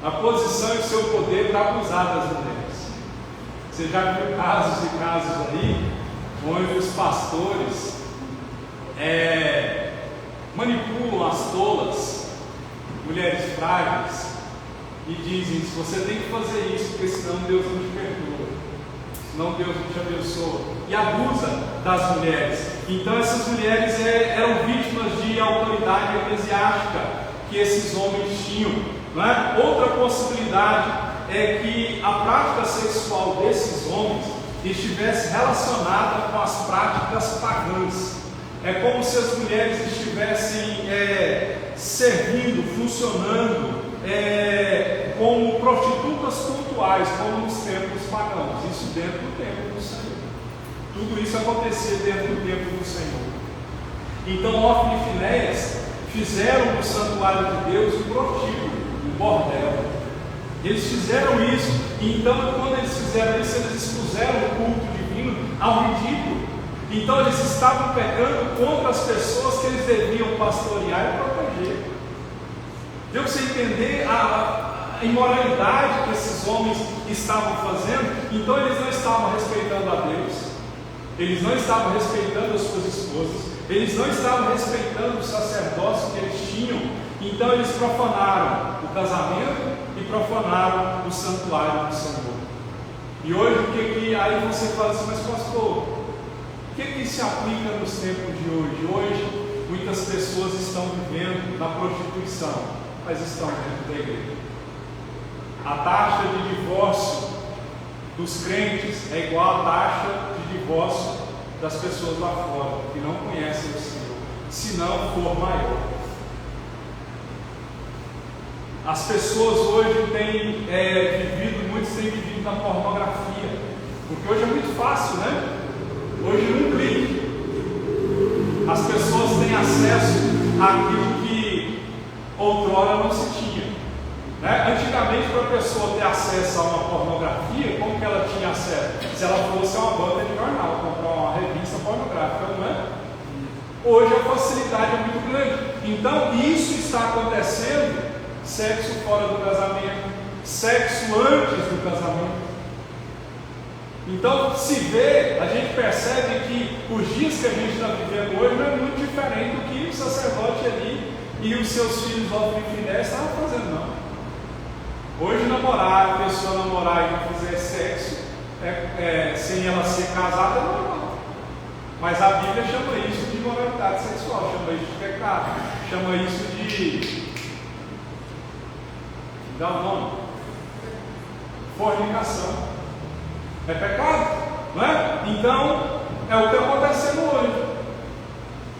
e o seu poder para abusar das mulheres. Você já viu casos e casos aí, onde os pastores manipulam as tolas, mulheres frágeis, e dizem: se você tem que fazer isso, porque senão Deus não te perdoa, senão Deus não te abençoa, e abusa das mulheres. Então essas mulheres eram vítimas de autoridade eclesiástica que esses homens tinham, não é? Outra possibilidade é que a prática sexual desses homens estivesse relacionada com as práticas pagãs. É como se as mulheres estivessem servindo, funcionando como prostitutas cultuais, como nos templos pagãos. Isso dentro do templo do Senhor. Tudo isso acontecia dentro do templo do Senhor. Então Ofni e Finéias fizeram do santuário de Deus um prostíbulo, um bordel. Eles fizeram isso, e então quando eles fizeram isso, eles expuseram o culto divino ao ridículo. Então eles estavam pecando contra as pessoas que eles deviam pastorear e proteger. Deu para você entender a imoralidade que esses homens estavam fazendo? Então eles não estavam respeitando a Deus, eles não estavam respeitando as suas esposas, eles não estavam respeitando o sacerdócio que eles tinham. Então eles profanaram o casamento e profanaram o santuário do Senhor. E hoje aí você fala assim: mas pastor, o que se aplica nos tempos de hoje? Hoje muitas pessoas estão vivendo na prostituição, mas estão dentro da igreja. A taxa de divórcio dos crentes é igual à taxa de divórcio das pessoas lá fora, que não conhecem o Senhor, se não for maior. As pessoas hoje têm vivido, muitos têm vivido na pornografia, Porque hoje é muito fácil, né? Hoje, num clique, as pessoas têm acesso àquilo que outrora não se tinha. Né? Antigamente, para a pessoa ter acesso a uma pornografia, como que ela tinha acesso? Se ela fosse a uma banca de jornal, comprar uma revista pornográfica, não é? Hoje a facilidade é muito grande. Então, isso está acontecendo. Sexo fora do casamento, sexo antes do casamento. Então, se vê, a gente percebe que os dias que a gente está vivendo hoje não é muito diferente do que o sacerdote ali e os seus filhos infiéis estavam fazendo, não. Hoje namorar, a pessoa namorar e não fizer sexo sem ela ser casada é normal. Mas a Bíblia chama isso de imoralidade sexual, chama isso de pecado, chama isso de... dá um nome? Fornicação. É pecado, não é? Então, é o que está acontecendo hoje.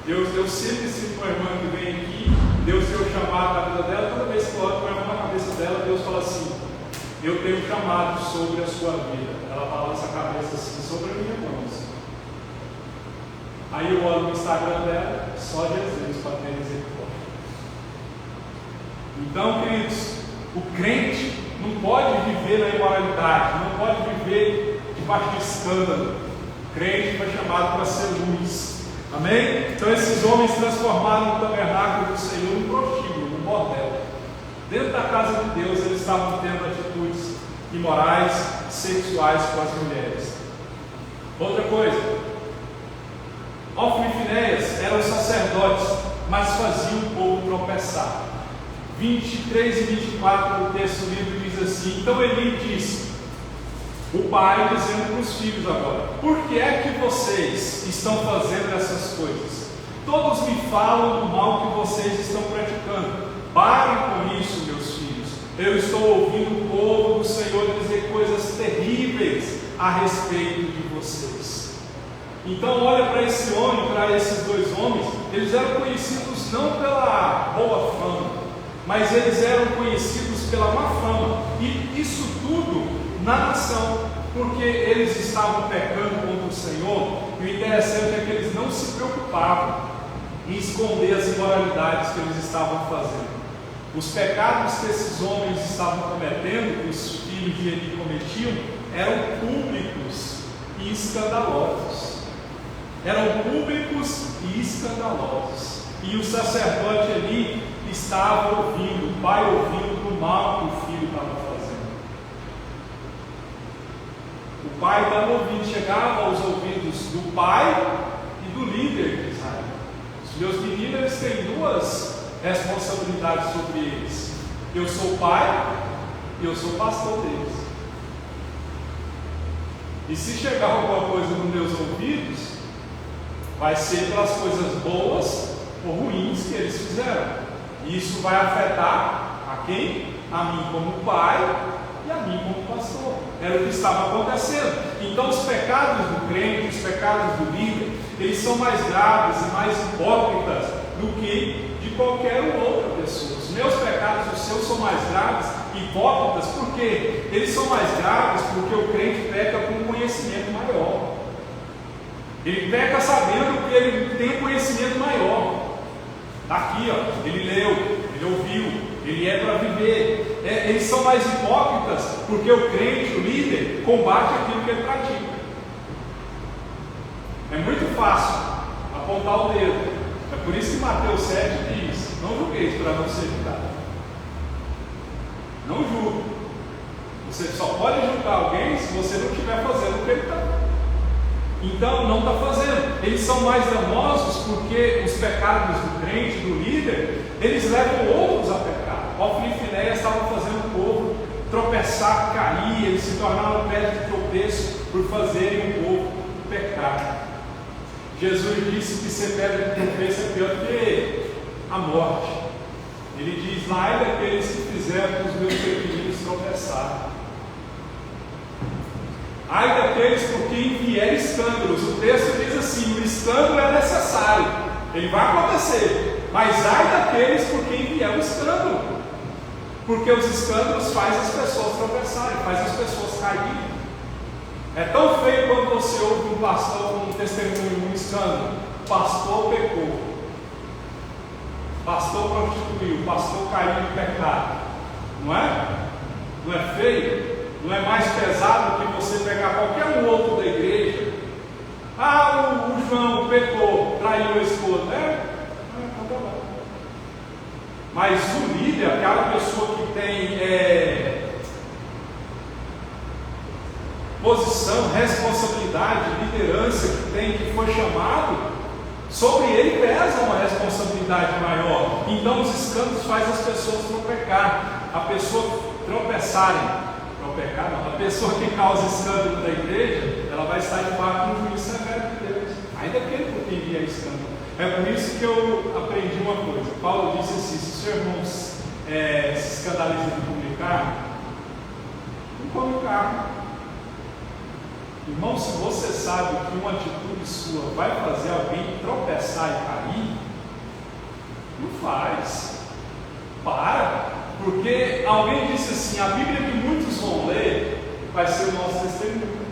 Eu sempre cito uma irmã que vem aqui, Deus deu chamado na vida dela, toda vez que coloca uma irmã na cabeça dela, Deus fala assim: eu tenho chamado sobre a sua vida. Ela balança a cabeça assim, sobre a minha mão. Assim. Aí eu olho no Instagram dela, só Jesus para ter misericórdia. Então, queridos, o crente não pode viver na imoralidade, não pode viver debaixo de escândalo. O crente foi chamado para ser luz. Amém? Então esses homens transformaram o tabernáculo do Senhor num prostíbulo, num bordel. Dentro da casa de Deus eles estavam tendo atitudes imorais, sexuais com as mulheres. Outra coisa, Ofni e Finéias eram sacerdotes, mas faziam o povo tropeçar. 23 e 24 do texto do livro diz assim: então Eli disse, o pai dizendo para os filhos agora: por que é que vocês estão fazendo essas coisas? Todos me falam do mal que vocês estão praticando. Parem com isso, meus filhos. Eu estou ouvindo o povo do Senhor dizer coisas terríveis a respeito de vocês. Então olha para esse homem, para esses dois homens. Eles eram conhecidos não pela boa fama, mas eles eram conhecidos pela má fama. E isso tudo na nação, porque eles estavam pecando contra o Senhor. E o interessante é que eles não se preocupavam em esconder as imoralidades que eles estavam fazendo. Os pecados que esses homens estavam cometendo, que os filhos de Eli cometiam, eram públicos e escandalosos. Eram públicos e escandalosos. E o sacerdote Eli estava ouvindo, o pai ouvindo do mal que o filho estava fazendo. O pai estava ouvindo, chegava aos ouvidos do pai e do líder de Israel. Os meus meninos, eles têm duas responsabilidades sobre eles. Eu sou pai e eu sou pastor deles. E se chegar alguma coisa nos meus ouvidos, vai ser pelas coisas boas ou ruins que eles fizeram. E isso vai afetar a quem? A mim como pai e a mim como pastor. Era o que estava acontecendo. Então os pecados do crente, os pecados do líder, eles são mais graves e mais hipócritas do que de qualquer outra pessoa. Os meus pecados, os seus são mais graves e hipócritas, por quê? Eles são mais graves porque o crente peca com um conhecimento maior. Ele peca sabendo que ele tem um conhecimento maior. Está aqui, ó, ele leu, ele ouviu, ele é para viver. Eles são mais hipócritas porque o crente, o líder, combate aquilo que ele pratica. É muito fácil apontar o dedo. É por isso que Mateus 7 diz: não julgueis para não ser julgado. Não julgue. Você só pode julgar alguém se você não estiver fazendo o que ele está. Então não está fazendo. Eles são mais danosos porque os pecados do crente, do líder, eles levam outros a pecar. Ofni e Finéias estavam fazendo o povo tropeçar, cair, eles se tornaram pedra de tropeço por fazerem o povo pecar. Jesus disse que ser pedra de tropeço é pior do que a morte. Ele diz: ai daqueles que fizeram os meus pequeninos tropeçar. Ai daqueles por quem vier escândalos. O texto diz assim: o escândalo é necessário, ele vai acontecer, mas ai daqueles por quem vier o escândalo, porque os escândalos fazem as pessoas tropeçarem, fazem as pessoas caírem. É tão feio quando você ouve um pastor com um testemunho, um escândalo. Pastor pecou, pastor prostituiu, pastor caiu em pecado. Não é? Não é feio? Não é mais pesado que você pegar qualquer um outro da igreja? Ah, o João pecou, traiu a esposa. Tá bom. Mas o líder, aquela pessoa que tem posição, responsabilidade, liderança, que foi chamado, sobre ele pesa uma responsabilidade maior. Então os escândalos fazem as pessoas tropecar, a pessoa tropeçarem. Tropecar não, a pessoa que causa escândalo da igreja, ela vai estar debaixo do juízo severo de Deus, ainda que ele por quem envia escândalo. É por isso que eu aprendi uma coisa. Paulo disse assim: se o seu irmão se escandaliza de comer carne, não come carne. Irmão, se você sabe que uma atitude sua vai fazer alguém tropeçar e cair, não faz. Para. Porque alguém disse assim: a Bíblia que muitos vão ler vai ser o nosso testemunho.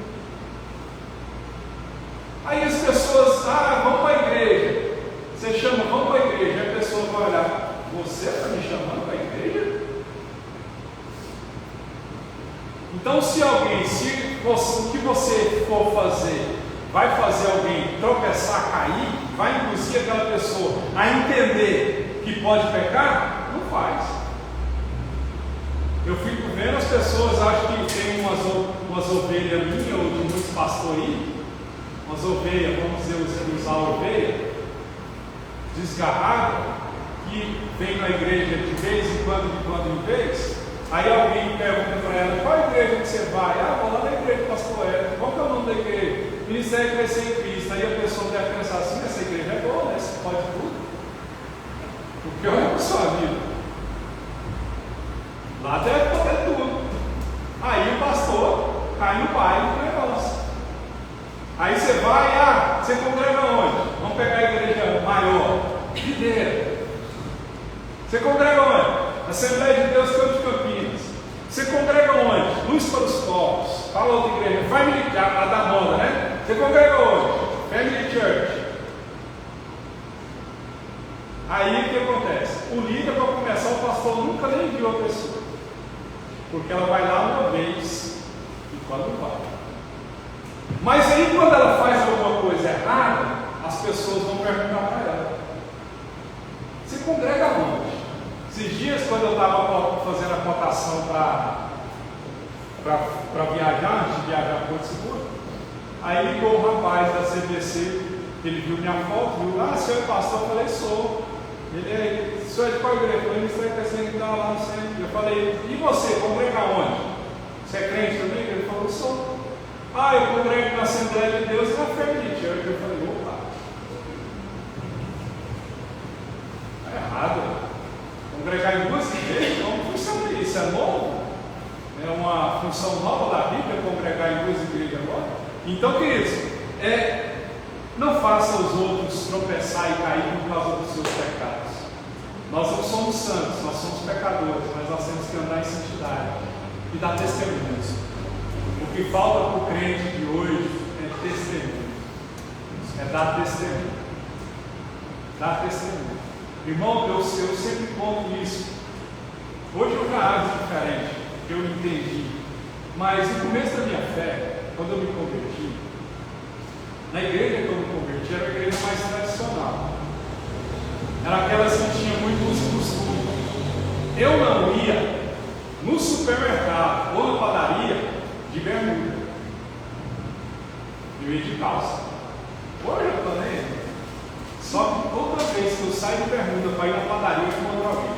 Aí as pessoas, vamos para a igreja. Você chama, vamos para a igreja. Aí a pessoa vai olhar: você está me chamando para a igreja? Então, se o que você for fazer vai fazer alguém tropeçar, cair, vai induzir aquela pessoa a entender que pode pecar, não faz. Eu fico vendo as pessoas, acho que tem umas ovelhas minhas, ou de muitos pastores, umas ovelhas, vamos dizer, usar a ovelha, desgarrada, que vem na igreja de vez em quando em vez. Aí alguém pergunta para ela: qual igreja que você vai? Vou lá na igreja do pastor Hélio. Qual que é o nome da igreja? Ministério Crescer em Cristo. Aí a pessoa deve pensar assim: essa igreja é boa, né? Você pode tudo. Porque olha para a sua vida. Lá deve poder tudo. Aí o pastor cai no baile do negócio. Aí você vai, você congrega onde? Vamos pegar a igreja maior, Videira. Você congrega onde? Assembleia de Deus Campo de Campinas. Você congrega onde? Luz para os Povos. Fala outra igreja, Family Church, a da moda, né? Você congrega onde? Family Church. Aí o que acontece? O líder, para começar, o pastor nunca nem viu a pessoa. Porque ela vai lá uma vez e quando vai. Mas aí quando ela faz alguma coisa errada, as pessoas vão perguntar para ela: você congrega onde? Esses dias, quando eu estava fazendo a cotação para viajar, antes de viajar para Porto Seguro, aí ligou o rapaz da CBC, ele viu minha foto, viu: o senhor é pastor? Eu falei: sou. Ele: o senhor é de qual igreja? Eu falei: ministério que está lá no centro. Eu falei: e você, congrega onde? Você é crente também? Ele falou: sou. Eu congrego na Assembleia de Deus e na Family Church. Eu falei: opa, está errado. Congregar em duas igrejas, como funciona isso? É novo? É uma função nova da Bíblia, congregar em duas igrejas agora? Então, queridos, não faça os outros tropeçar e cair por causa dos seus pecados. Nós não somos santos, nós somos pecadores, mas nós temos que andar em santidade e dar testemunhos. O que falta para o crente de hoje é testemunho, é dar testemunho. Dar testemunho. Irmão, eu sempre conto isso. Hoje eu já acho diferente, eu entendi. Mas no começo da minha fé, quando eu me converti, na igreja que eu me converti era a igreja mais tradicional. Era aquelas que tinha muitos costumes. Eu não ia no supermercado ou na padaria de bermuda. Eu ia de calça. Hoje eu estou nem aí. Só que toda vez que eu saio de bermuda para ir na padaria, eu encontro alguém.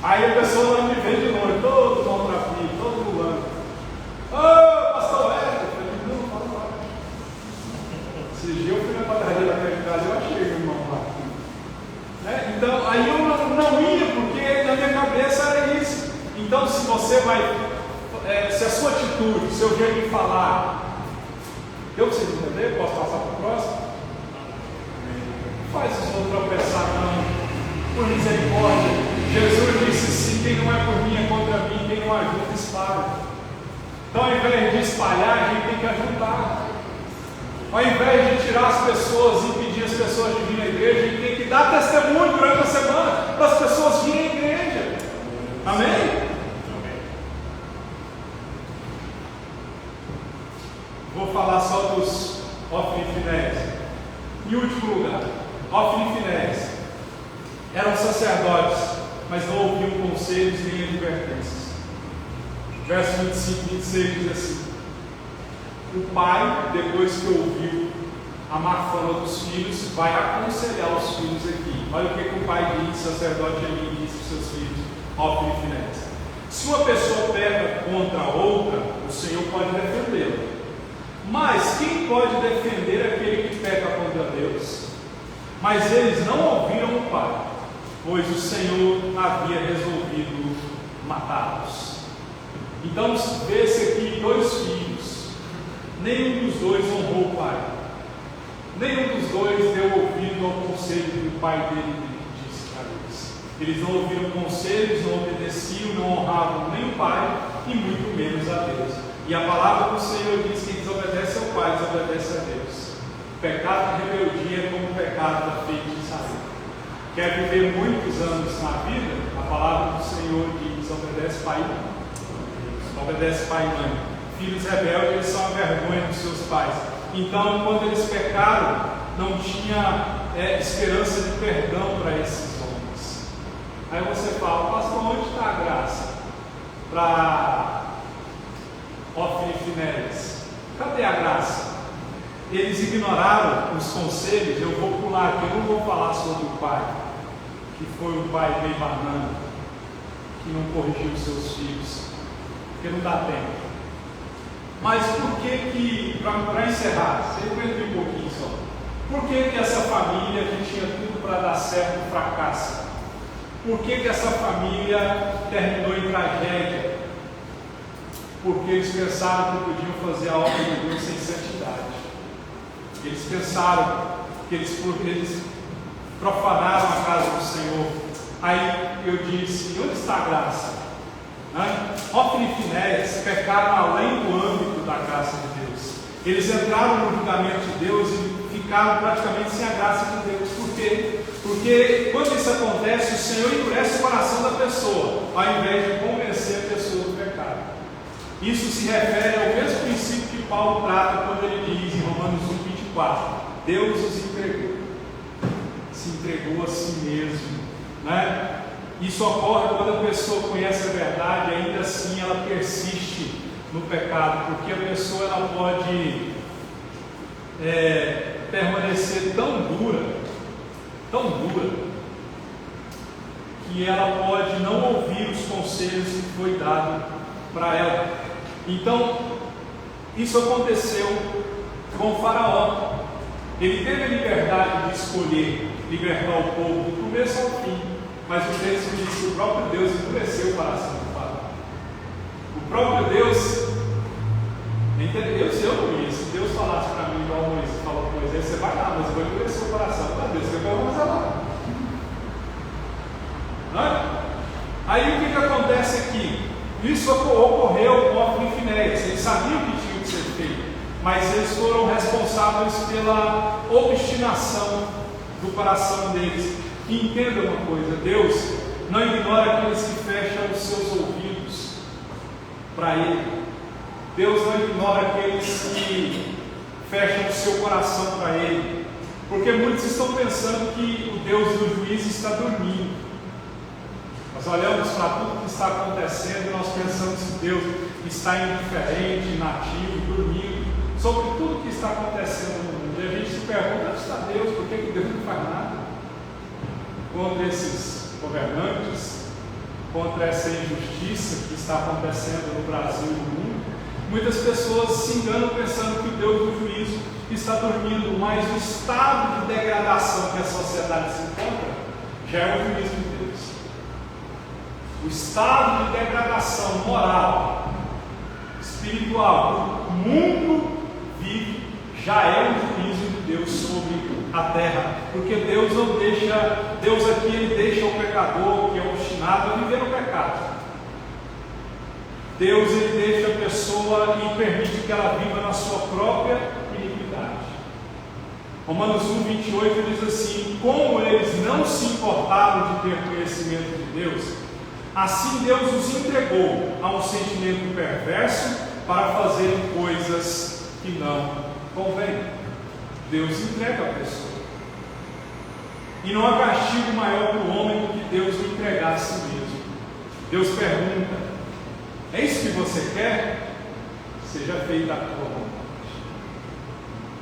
Aí a pessoa vai me ver de longe, todo maltrapilho, todo voando. Ô, pastor Hélio! Eu falei: não, fala lá. Esse dia eu fui na padaria da minha casa e eu achei o irmão lá. Então, aí eu não ia, porque na minha cabeça era isso. Então, se você vai, se a sua atitude, o seu jeito de falar, eu preciso entender, posso passar para o próximo? Não faz os outros tropeçar, não. Por misericórdia. Jesus disse: se quem não é por mim é contra mim, quem não ajuda, espalha. Então, ao invés de espalhar, a gente tem que ajudar. Ao invés de tirar as pessoas, impedir as pessoas de vir à igreja, a gente tem que dar testemunho durante a semana para as pessoas virem à igreja. Amém? Vou falar só dos Ofni e Finéias. Em último lugar, Ofni e Finéias eram sacerdotes, mas não ouviam conselhos nem advertências. Verso 25 e 26 diz assim: o pai, depois que ouviu a má fama dos filhos, vai aconselhar os filhos aqui. Olha o que o pai diz, sacerdote Eli, diz para os seus filhos, Ofni e Finéias. Se uma pessoa peca contra outra, o Senhor pode defendê-la. Mas quem pode defender aquele que peca contra Deus? Mas eles não ouviram o pai, pois o Senhor havia resolvido matá-los. Então vê-se aqui dois filhos. Nenhum dos dois honrou o pai. Nenhum dos dois deu ouvido ao conselho que o pai dele disse para eles. Eles não ouviram conselhos, não obedeciam, não honravam nem o pai e muito menos a Deus. E a palavra do Senhor diz que quem desobedece ao pai, desobedece a Deus. O pecado de rebeldia é como o pecado da feitiçaria. Quer viver muitos anos na vida? A palavra do Senhor diz: obedece pai e mãe. Obedece pai e mãe. Filhos rebeldes, eles são a vergonha dos seus pais. Então, quando eles pecaram, não tinha esperança de perdão para esses homens. Aí você fala: pastor, onde está a graça para Ofni e Finéias? Cadê a graça? Eles ignoraram os conselhos. Eu vou pular aqui, eu não vou falar sobre o pai, que foi um pai bem banana, que não corrigiu os seus filhos, porque não dá tempo. Mas por que para encerrar, você aguenta um pouquinho só, por que essa família que tinha tudo para dar certo fracassa? Por que essa família terminou em tragédia? Porque eles pensaram que podiam fazer a obra de Deus sem santidade. Eles pensaram que eles profanaram a casa do Senhor. Aí eu disse: onde está a graça? Ofni e Finéias pecaram além do âmbito da graça de Deus. Eles entraram no julgamento de Deus e ficaram praticamente sem a graça de Deus. Por quê? Porque quando isso acontece, o Senhor endurece o coração da pessoa, ao invés de convencer a pessoa do pecado. Isso se refere ao mesmo princípio que Paulo trata quando ele diz em Romanos 1:24: Deus os entregou, se entregou a si mesmo, né? Isso ocorre quando a pessoa conhece a verdade e ainda assim ela persiste no pecado, porque a pessoa ela pode permanecer tão dura, que ela pode não ouvir os conselhos que foi dado para ela. Então, isso aconteceu com o faraó. Ele teve a liberdade de escolher libertar o povo do começo ao fim, mas o texto diz que o próprio Deus endureceu o coração do faraó. O próprio Deus, eu não ia. Se Deus falasse para mim, igual Moisés falou com Moisés, você vai lá, mas eu vou endurecer o coração. Meu Deus, você vai fazer lá. Aí o que acontece aqui? Isso ocorreu com Ofni e Finéias. Eles sabiam que tinha que ser feito, mas eles foram responsáveis pela obstinação do coração deles. E entenda uma coisa: Deus não ignora aqueles que fecham os seus ouvidos para Ele. Deus não ignora aqueles que fecham o seu coração para Ele, porque muitos estão pensando que o Deus do juízo está dormindo. Nós olhamos para tudo que está acontecendo e nós pensamos que Deus está indiferente, inativo, dormindo sobre tudo que está acontecendo no mundo. E a gente se pergunta: onde está Deus? Por que Deus não faz nada contra esses governantes, contra essa injustiça que está acontecendo no Brasil e no mundo? Muitas pessoas se enganam pensando que o Deus do juízo está dormindo, mas o estado de degradação que a sociedade se encontra já é o juízo de Deus. O estado de degradação moral, espiritual, o mundo vive, já é o juízo de Deus sobre a terra, porque Deus não deixa, Deus aqui ele deixa o pecador que é obstinado a viver no pecado. Deus, ele deixa a pessoa e permite que ela viva na sua própria iniquidade. Romanos 1:28 diz assim: como eles não se importaram de ter conhecimento de Deus, assim Deus os entregou a um sentimento perverso para fazerem coisas que não convêm. Deus entrega a pessoa. E não há castigo maior para o homem do que Deus o entregar a si mesmo. Deus pergunta: é isso que você quer? Seja feita a tua vontade.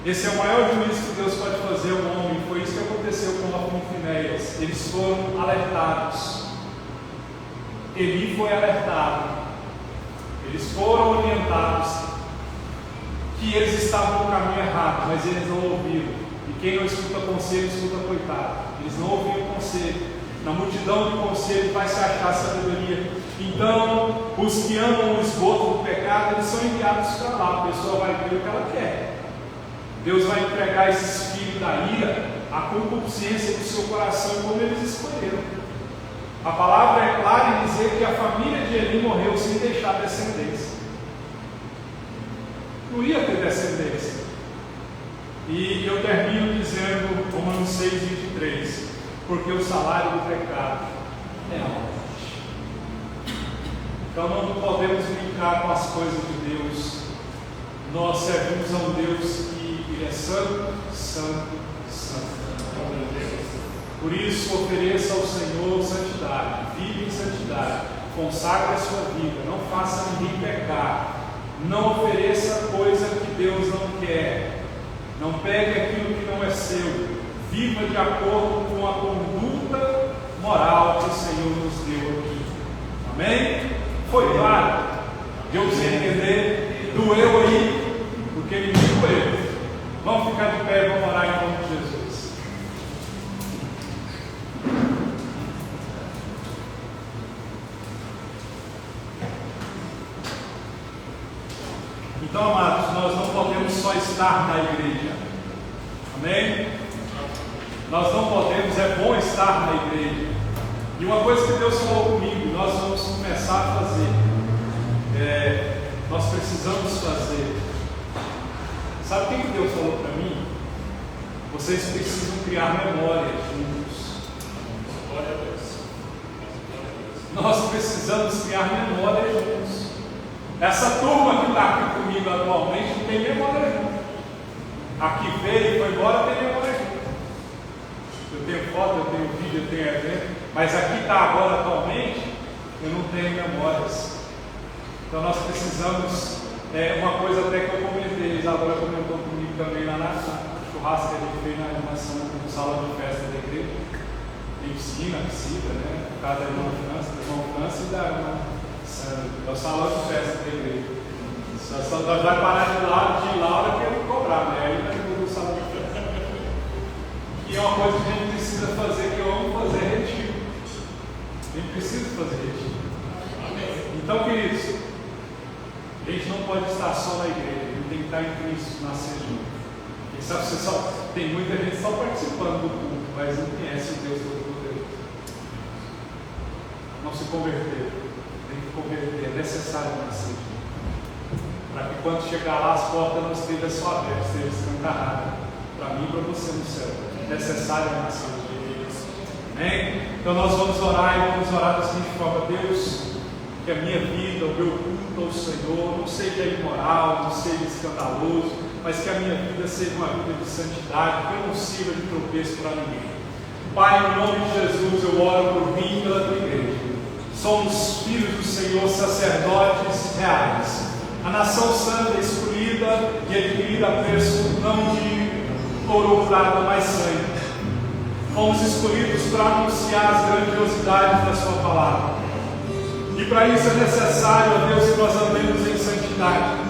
Esse é o maior juízo que Deus pode fazer ao homem. Foi isso que aconteceu com Hofni e Finéias. Eles foram alertados. Eli foi alertado. Eles foram orientados que eles estavam no caminho errado, mas eles não ouviram. E quem não escuta conselho, escuta coitado. Eles não ouviram conselho. Na multidão de conselho vai se achar sabedoria. Então, os que amam o esgoto do pecado, eles são enviados para lá. A pessoa vai ver o que ela quer. Deus vai entregar esses filhos da ira à concupiscência do seu coração, como eles escolheram. A palavra é clara em dizer que a família de Eli morreu sem deixar descendência. Não ia ter descendência. E eu termino dizendo, Romanos 6:23, porque o salário do pecado é a morte. Então não podemos brincar com as coisas de Deus. Nós servimos a um Deus que Ele é santo, santo, santo. Por isso, ofereça ao Senhor santidade, vive em santidade, consagre a sua vida, não faça ninguém pecar, não ofereça coisa que Deus não quer, não pegue aquilo que não é seu, viva de acordo com a conduta moral que o Senhor nos deu aqui. Amém? Foi claro? Deu para você entender? Doeu aí? Porque ele me doeu. Vamos ficar de pé, vamos orar em nome de Jesus. Então, amados, nós não podemos só estar na igreja. Amém? Nós não podemos, é bom estar na igreja. E uma coisa que Deus falou comigo, nós vamos começar a fazer. Nós precisamos fazer. Sabe o que Deus falou para mim? Vocês precisam criar memórias juntos. Glória a Deus. Nós precisamos criar memórias juntos. Essa turma que está aqui comigo atualmente não tem memória junto. Aqui veio, foi embora, tem memória junto. Eu tenho foto, eu tenho vídeo, eu tenho evento, mas aqui está agora atualmente, eu não tenho memórias. Então nós precisamos, uma coisa até que eu comentei, Isadora comentou comigo também lá na churrasco que a gente fez na animação do salão de festa da igreja. Tem piscina, né? Por causa da irmã França e da irmã Sandra. É o salão de festa da igreja. Nós vai parar de ir lá a hora que ele cobrar, né? Aí nós vamos no salão de festa. E é uma coisa que a gente precisa fazer, que eu amo fazer retiro. A gente precisa fazer retiro. Então, queridos, a gente não pode estar só na igreja, a gente tem que estar em Cristo, nascer junto. Quem sabe tem muita gente só participando do culto, mas não conhece o Deus Todo-Poderoso. Não se converter, tem que converter, é necessário nascer junto. Para que quando chegar lá as portas não estejam só abertas, estejam escancaradas. Para mim e para você no céu. É necessário nascer junto. Amém? Então nós vamos orar e vamos orar da seguinte forma: Deus, que a minha vida, o meu culto ao Senhor não seja imoral, não seja escandaloso, mas que a minha vida seja uma vida de santidade, que eu não sirva de tropeço para ninguém. Pai, em nome de Jesus, eu oro por mim e pela tua igreja. Somos filhos do Senhor, sacerdotes reais, a nação santa, escolhida e adquirida a preço não de ouro ou prata, mas sangue. Fomos escolhidos para anunciar as grandiosidades da sua palavra. E para isso é necessário, ó Deus, que nós andemos em santidade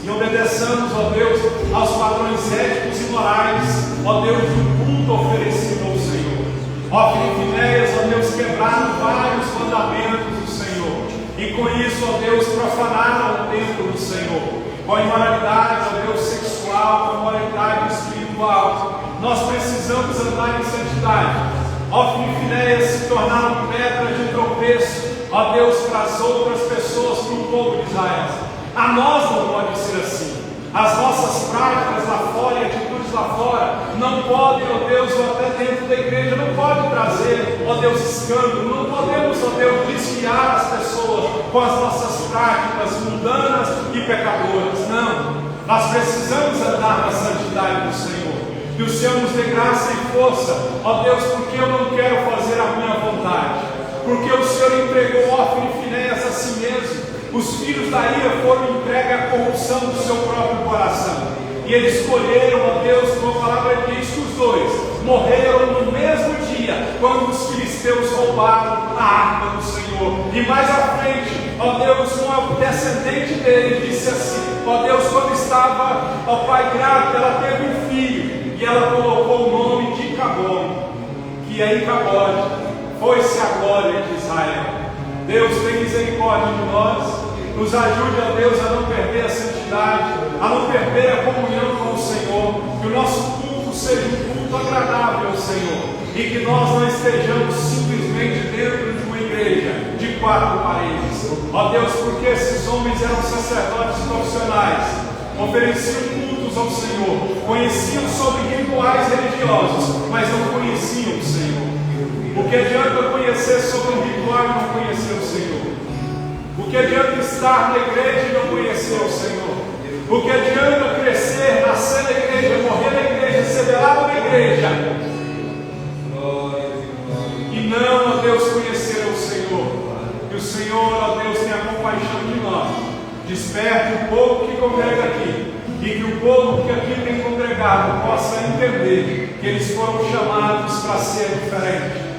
e obedeçamos, ó Deus, aos padrões éticos e morais, ó Deus, do culto oferecido ao Senhor. Hofni e Finéias, ó Deus, quebraram vários mandamentos do Senhor e com isso, ó Deus, profanaram o templo do Senhor, com a imoralidade, ó Deus, sexual, com a imoralidade espiritual. Nós precisamos andar em santidade. Hofni e Finéias se tornaram pedras de tropeço ó Deus, para as outras pessoas, para o povo de Israel. A nós não pode ser assim. As nossas práticas lá fora e atitudes lá fora não podem, ó Deus, ou até dentro da igreja, não pode trazer, ó Deus, escândalo. Não podemos, ó Deus, desviar as pessoas com as nossas práticas mundanas e pecadoras. Não, nós precisamos andar na santidade do Senhor. Que o Senhor nos dê graça e força, ó Deus, porque eu não quero fazer a minha vontade, porque o Senhor entregou Hófni e Finéias a si mesmo. Os filhos da ira foram entregues à corrupção do seu próprio coração, e eles escolheram, ó Deus, como a palavra diz, que os dois morreram no mesmo dia, quando os filisteus roubaram a arca do Senhor. E mais à frente, ó Deus, um descendente dele disse assim, ó Deus, quando estava, ó Pai, grávida, ela teve um filho, e ela colocou o nome de Icabode, que é Icabode, foi-se a glória de Israel. Deus, tem misericórdia de nós, nos ajude, ó Deus, a não perder a santidade, a não perder a comunhão com o Senhor, que o nosso culto seja um culto agradável ao Senhor, e que nós não estejamos simplesmente dentro de uma igreja de 4 paredes, ó Deus, porque esses homens eram sacerdotes profissionais, ofereciam cultos ao Senhor, conheciam sobre rituais religiosos, mas não conheciam o Senhor. O que adianta conhecer sobre um ritual e não conhecer o Senhor? O que adianta estar na igreja e não conhecer o Senhor? O que adianta crescer, nascer na igreja, morrer na igreja, ser velado na igreja e não, ó Deus, conhecer o Senhor? Que o Senhor, ó Deus, tenha compaixão de nós, desperte o povo que congrega aqui, e que o povo que aqui tem congregado possa entender que eles foram chamados para ser diferentes.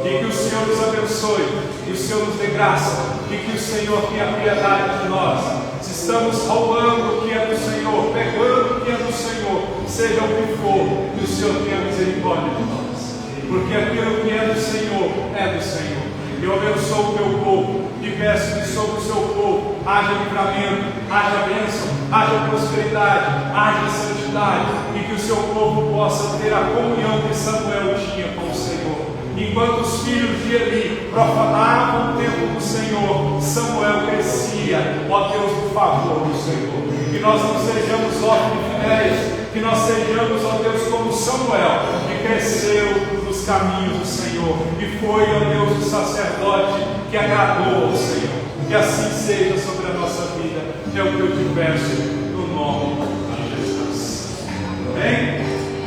E que o Senhor nos abençoe, que o Senhor nos dê graça, e que o Senhor tenha piedade de nós. Se estamos roubando o que é do Senhor, pegando o que é do Senhor, seja o que for, que o Senhor tenha misericórdia de nós, porque aquilo que é do Senhor é do Senhor. Eu abençoo o teu povo e peço que sobre o seu povo haja livramento, haja bênção, haja prosperidade, haja santidade, e que o seu povo possa ter a comunhão que Samuel tinha com o Senhor. Enquanto os filhos de Eli profanavam o templo do Senhor, Samuel crescia, ó Deus, por favor do Senhor. Que nós não sejamos Hófni e Finéias, que nós sejamos, ó Deus, como Samuel, que cresceu nos caminhos do Senhor, e foi, ó Deus, o sacerdote que agradou ao Senhor. Que assim seja sobre a nossa vida, é o que eu te peço, no nome de Jesus. Amém?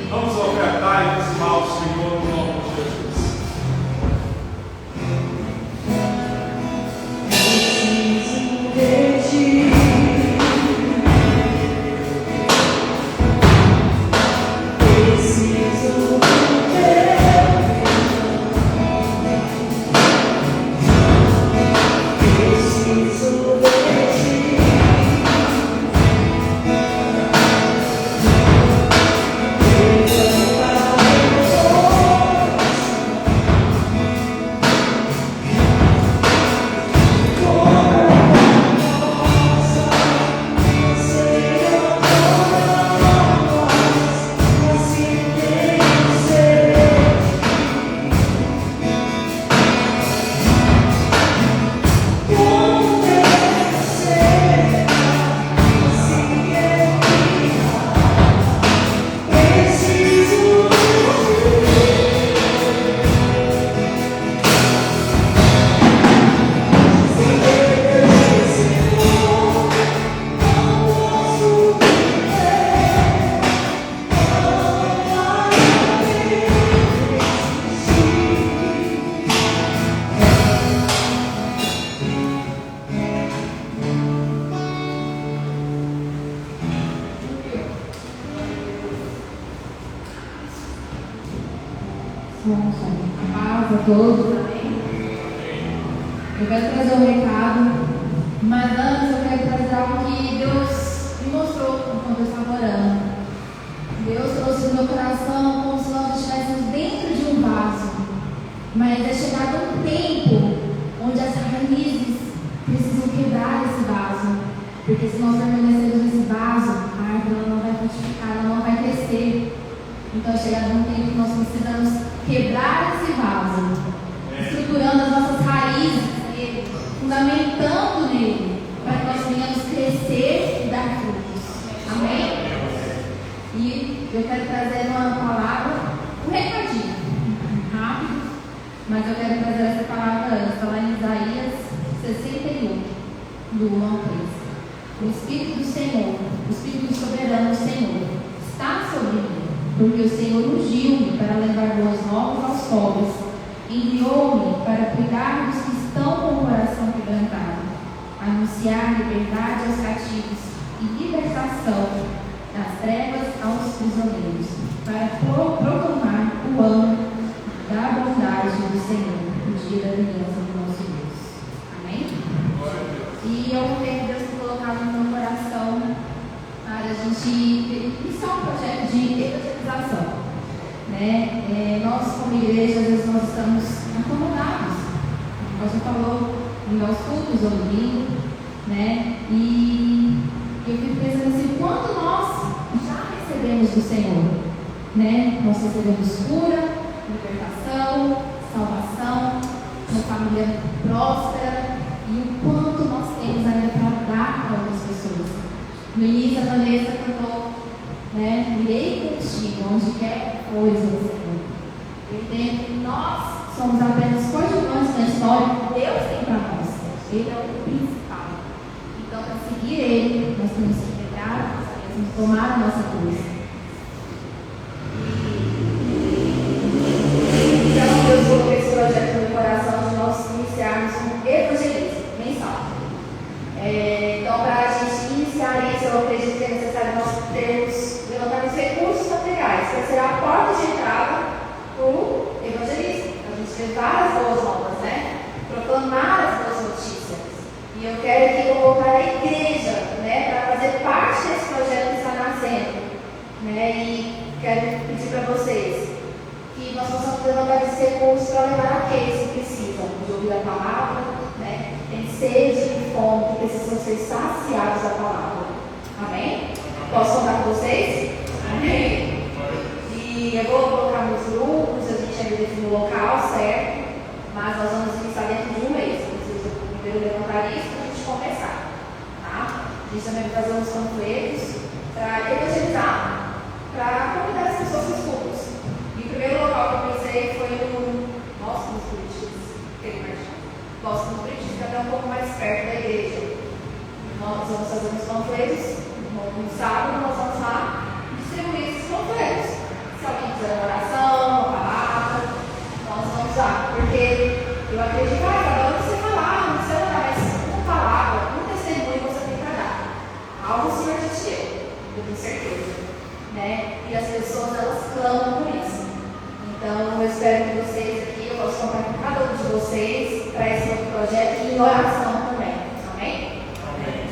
Vamos ofertar e dizimar ao Senhor no nome de Jesus. Paz a todos, amém? Eu quero trazer um recado, mas antes eu quero trazer algo que Deus me mostrou enquanto eu estava orando. Deus trouxe no meu coração como se nós estivéssemos dentro de um vaso, mas é chegado um tempo onde as raízes precisam quebrar esse vaso, porque se nós permanecermos nesse vaso, a árvore não vai frutificar, ela não vai crescer. Então é chegado um tempo que nós precisamos quebrar esse vaso, estruturando as nossas raízes nele, fundamentando nele, para que nós venhamos crescer e dar frutos. Amém? E eu quero trazer uma palavra, um recadinho, rápido, mas eu quero trazer essa palavra antes. Está lá em Isaías 61, do 1 ao 3. O Espírito do Senhor, o Espírito soberano do Senhor, está sobre mim, porque o Senhor ungiu-me para levar boas novas aos pobres, enviou-me para cuidar dos que estão com o coração quebrantado, anunciar liberdade aos cativos e libertação das trevas aos prisioneiros, para proclamar o ano da bondade do Senhor, o dia da aliança do nosso Deus. Amém? E eu quero Deus ter colocado no meu coração para a gente iniciar um projeto de evangelização. Né? Nós, como igreja, às vezes nós estamos acomodados. Nós já falou em aos cultos ao domingo, né? E eu fico pensando assim, quanto nós já recebemos do Senhor, né? Nós recebemos cura, libertação, salvação, uma família próspera, e o quanto nós temos ainda para dar para outras pessoas. No início, a Vanessa cantou, né? Irei contigo, onde quer que coisa, Senhor. Eu entendo que nós somos apenas coadjuvantes na história que Deus tem para nós. Ele é o principal. Então, para seguir Ele, nós temos que quebrar, nós temos que tomar a nossa cruz. Então, Deus colocou esse projeto no meu coração de nós iniciarmos um evangelismo mensal. Então, para a gente iniciar isso, eu acredito que é necessário nós levantarmos recursos materiais, que será a porta de entrada para o evangelismo. A gente levar as boas novas, né? Proclamar as boas notícias. E eu quero aqui colocar a igreja, né, para fazer parte desse projeto que está nascendo. Né? E quero pedir para vocês que nós possamos levantar esses recursos para levar aqueles que precisam de ouvir a palavra, né? Tem sede e fome, que precisam ser saciados da palavra. Amém? Posso contar com vocês? Amém? E eu vou colocar nos grupos, a gente ainda define o local certo, mas nós vamos iniciar dentro de um mês. Eu preciso primeiro levantar isso para a gente começar. Tá? A gente também vai fazer uns panfletos para evangelizar, para convidar as pessoas para os cultos. E o primeiro local que eu pensei foi no Boston British. Boston British, que é um pouco mais perto da igreja. Nós vamos fazer uns panfletos. No sábado nós vamos lá distribuir esses panfletos. Se alguém quiser uma oração, uma palavra, nós vamos lá. Porque eu acredito que cada hora você falar, não sei lá, mas uma palavra, um testemunho você tem para dar. Algo o Senhor já te deu, eu tenho certeza. Né? E as pessoas, elas clamam por isso. Então eu espero que vocês aqui, eu posso contar com cada um de vocês para esse outro projeto e em oração também. Amém? Amém.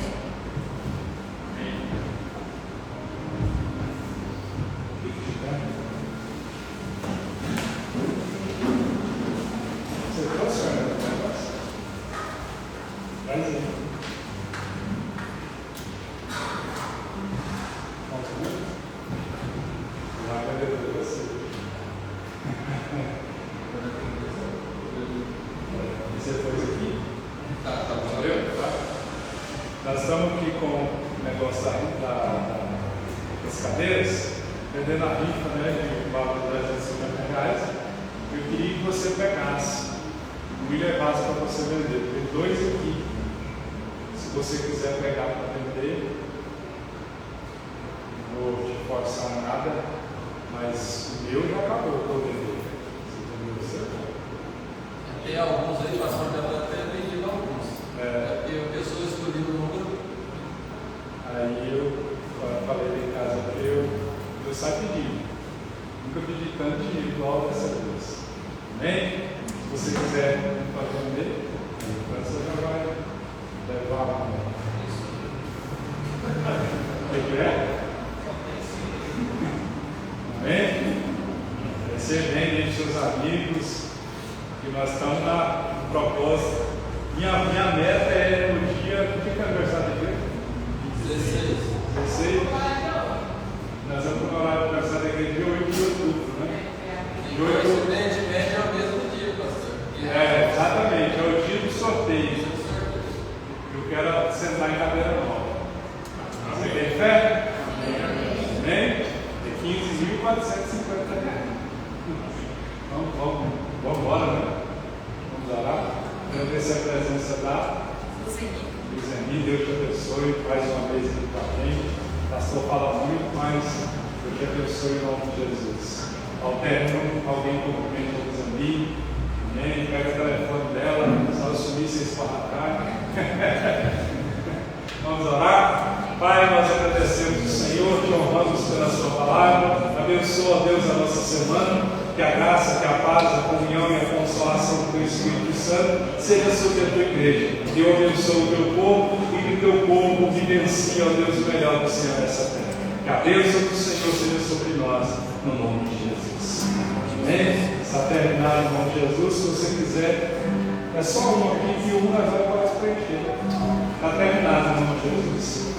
Você trouxe o negócio? Vai dizer. Nós estamos aqui com o negócio das cadeiras, vendendo a rifa, né, de valor de R$250. Eu queria que você pegasse e levasse para você vender. Tem dois aqui. Se você quiser pegar para vender, não vou te forçar nada, mas o meu já acabou, eu vou vender. Você entendeu? Tem alguns aí, pastor, que eu até vendi alguns. Porque a pessoa escolheu o número. Aí eu falei lá em casa, eu saio pedindo. Nunca pedi tanto dinheiro igual dessa vez. Amém? Se você quiser vender, então você já vai levar o que é? Amém? Você vende entre seus amigos, que nós estamos no propósito. Minha meta é no dia. O que é aniversário da igreja? 16. Nós vamos comemorar o aniversário da igreja dia 8 de outubro, né? Coincidentemente é o mesmo dia, pastor. Exatamente, é o dia do sorteio. R$150. Vamos embora, né? Vamos orar. Agradecer a presença da Luzeni. Deus te abençoe. Mais uma vez aqui com a gente. O pastor fala muito, mas Deus te abençoe em nome de Jesus. Ao término, alguém cumprimenta a Luzeni. Amém. Pega o telefone dela, só assumir sem esparracar. Vamos orar. Pai, nós agradecemos o Senhor, te honramos pela sua palavra. Abençoa, Deus, a nossa semana. Que a graça, que a paz, a comunhão e a consolação do Espírito Santo seja sobre a tua igreja. Eu abençoo o teu povo e que o teu povo vivencie, ó Deus, o melhor do Senhor nessa terra. Que a bênção do Senhor seja sobre nós, no nome de Jesus. Amém? Está terminado em nome de Jesus. Se você quiser, é só um aqui que um nós vamos preencher. Está terminado em nome de Jesus.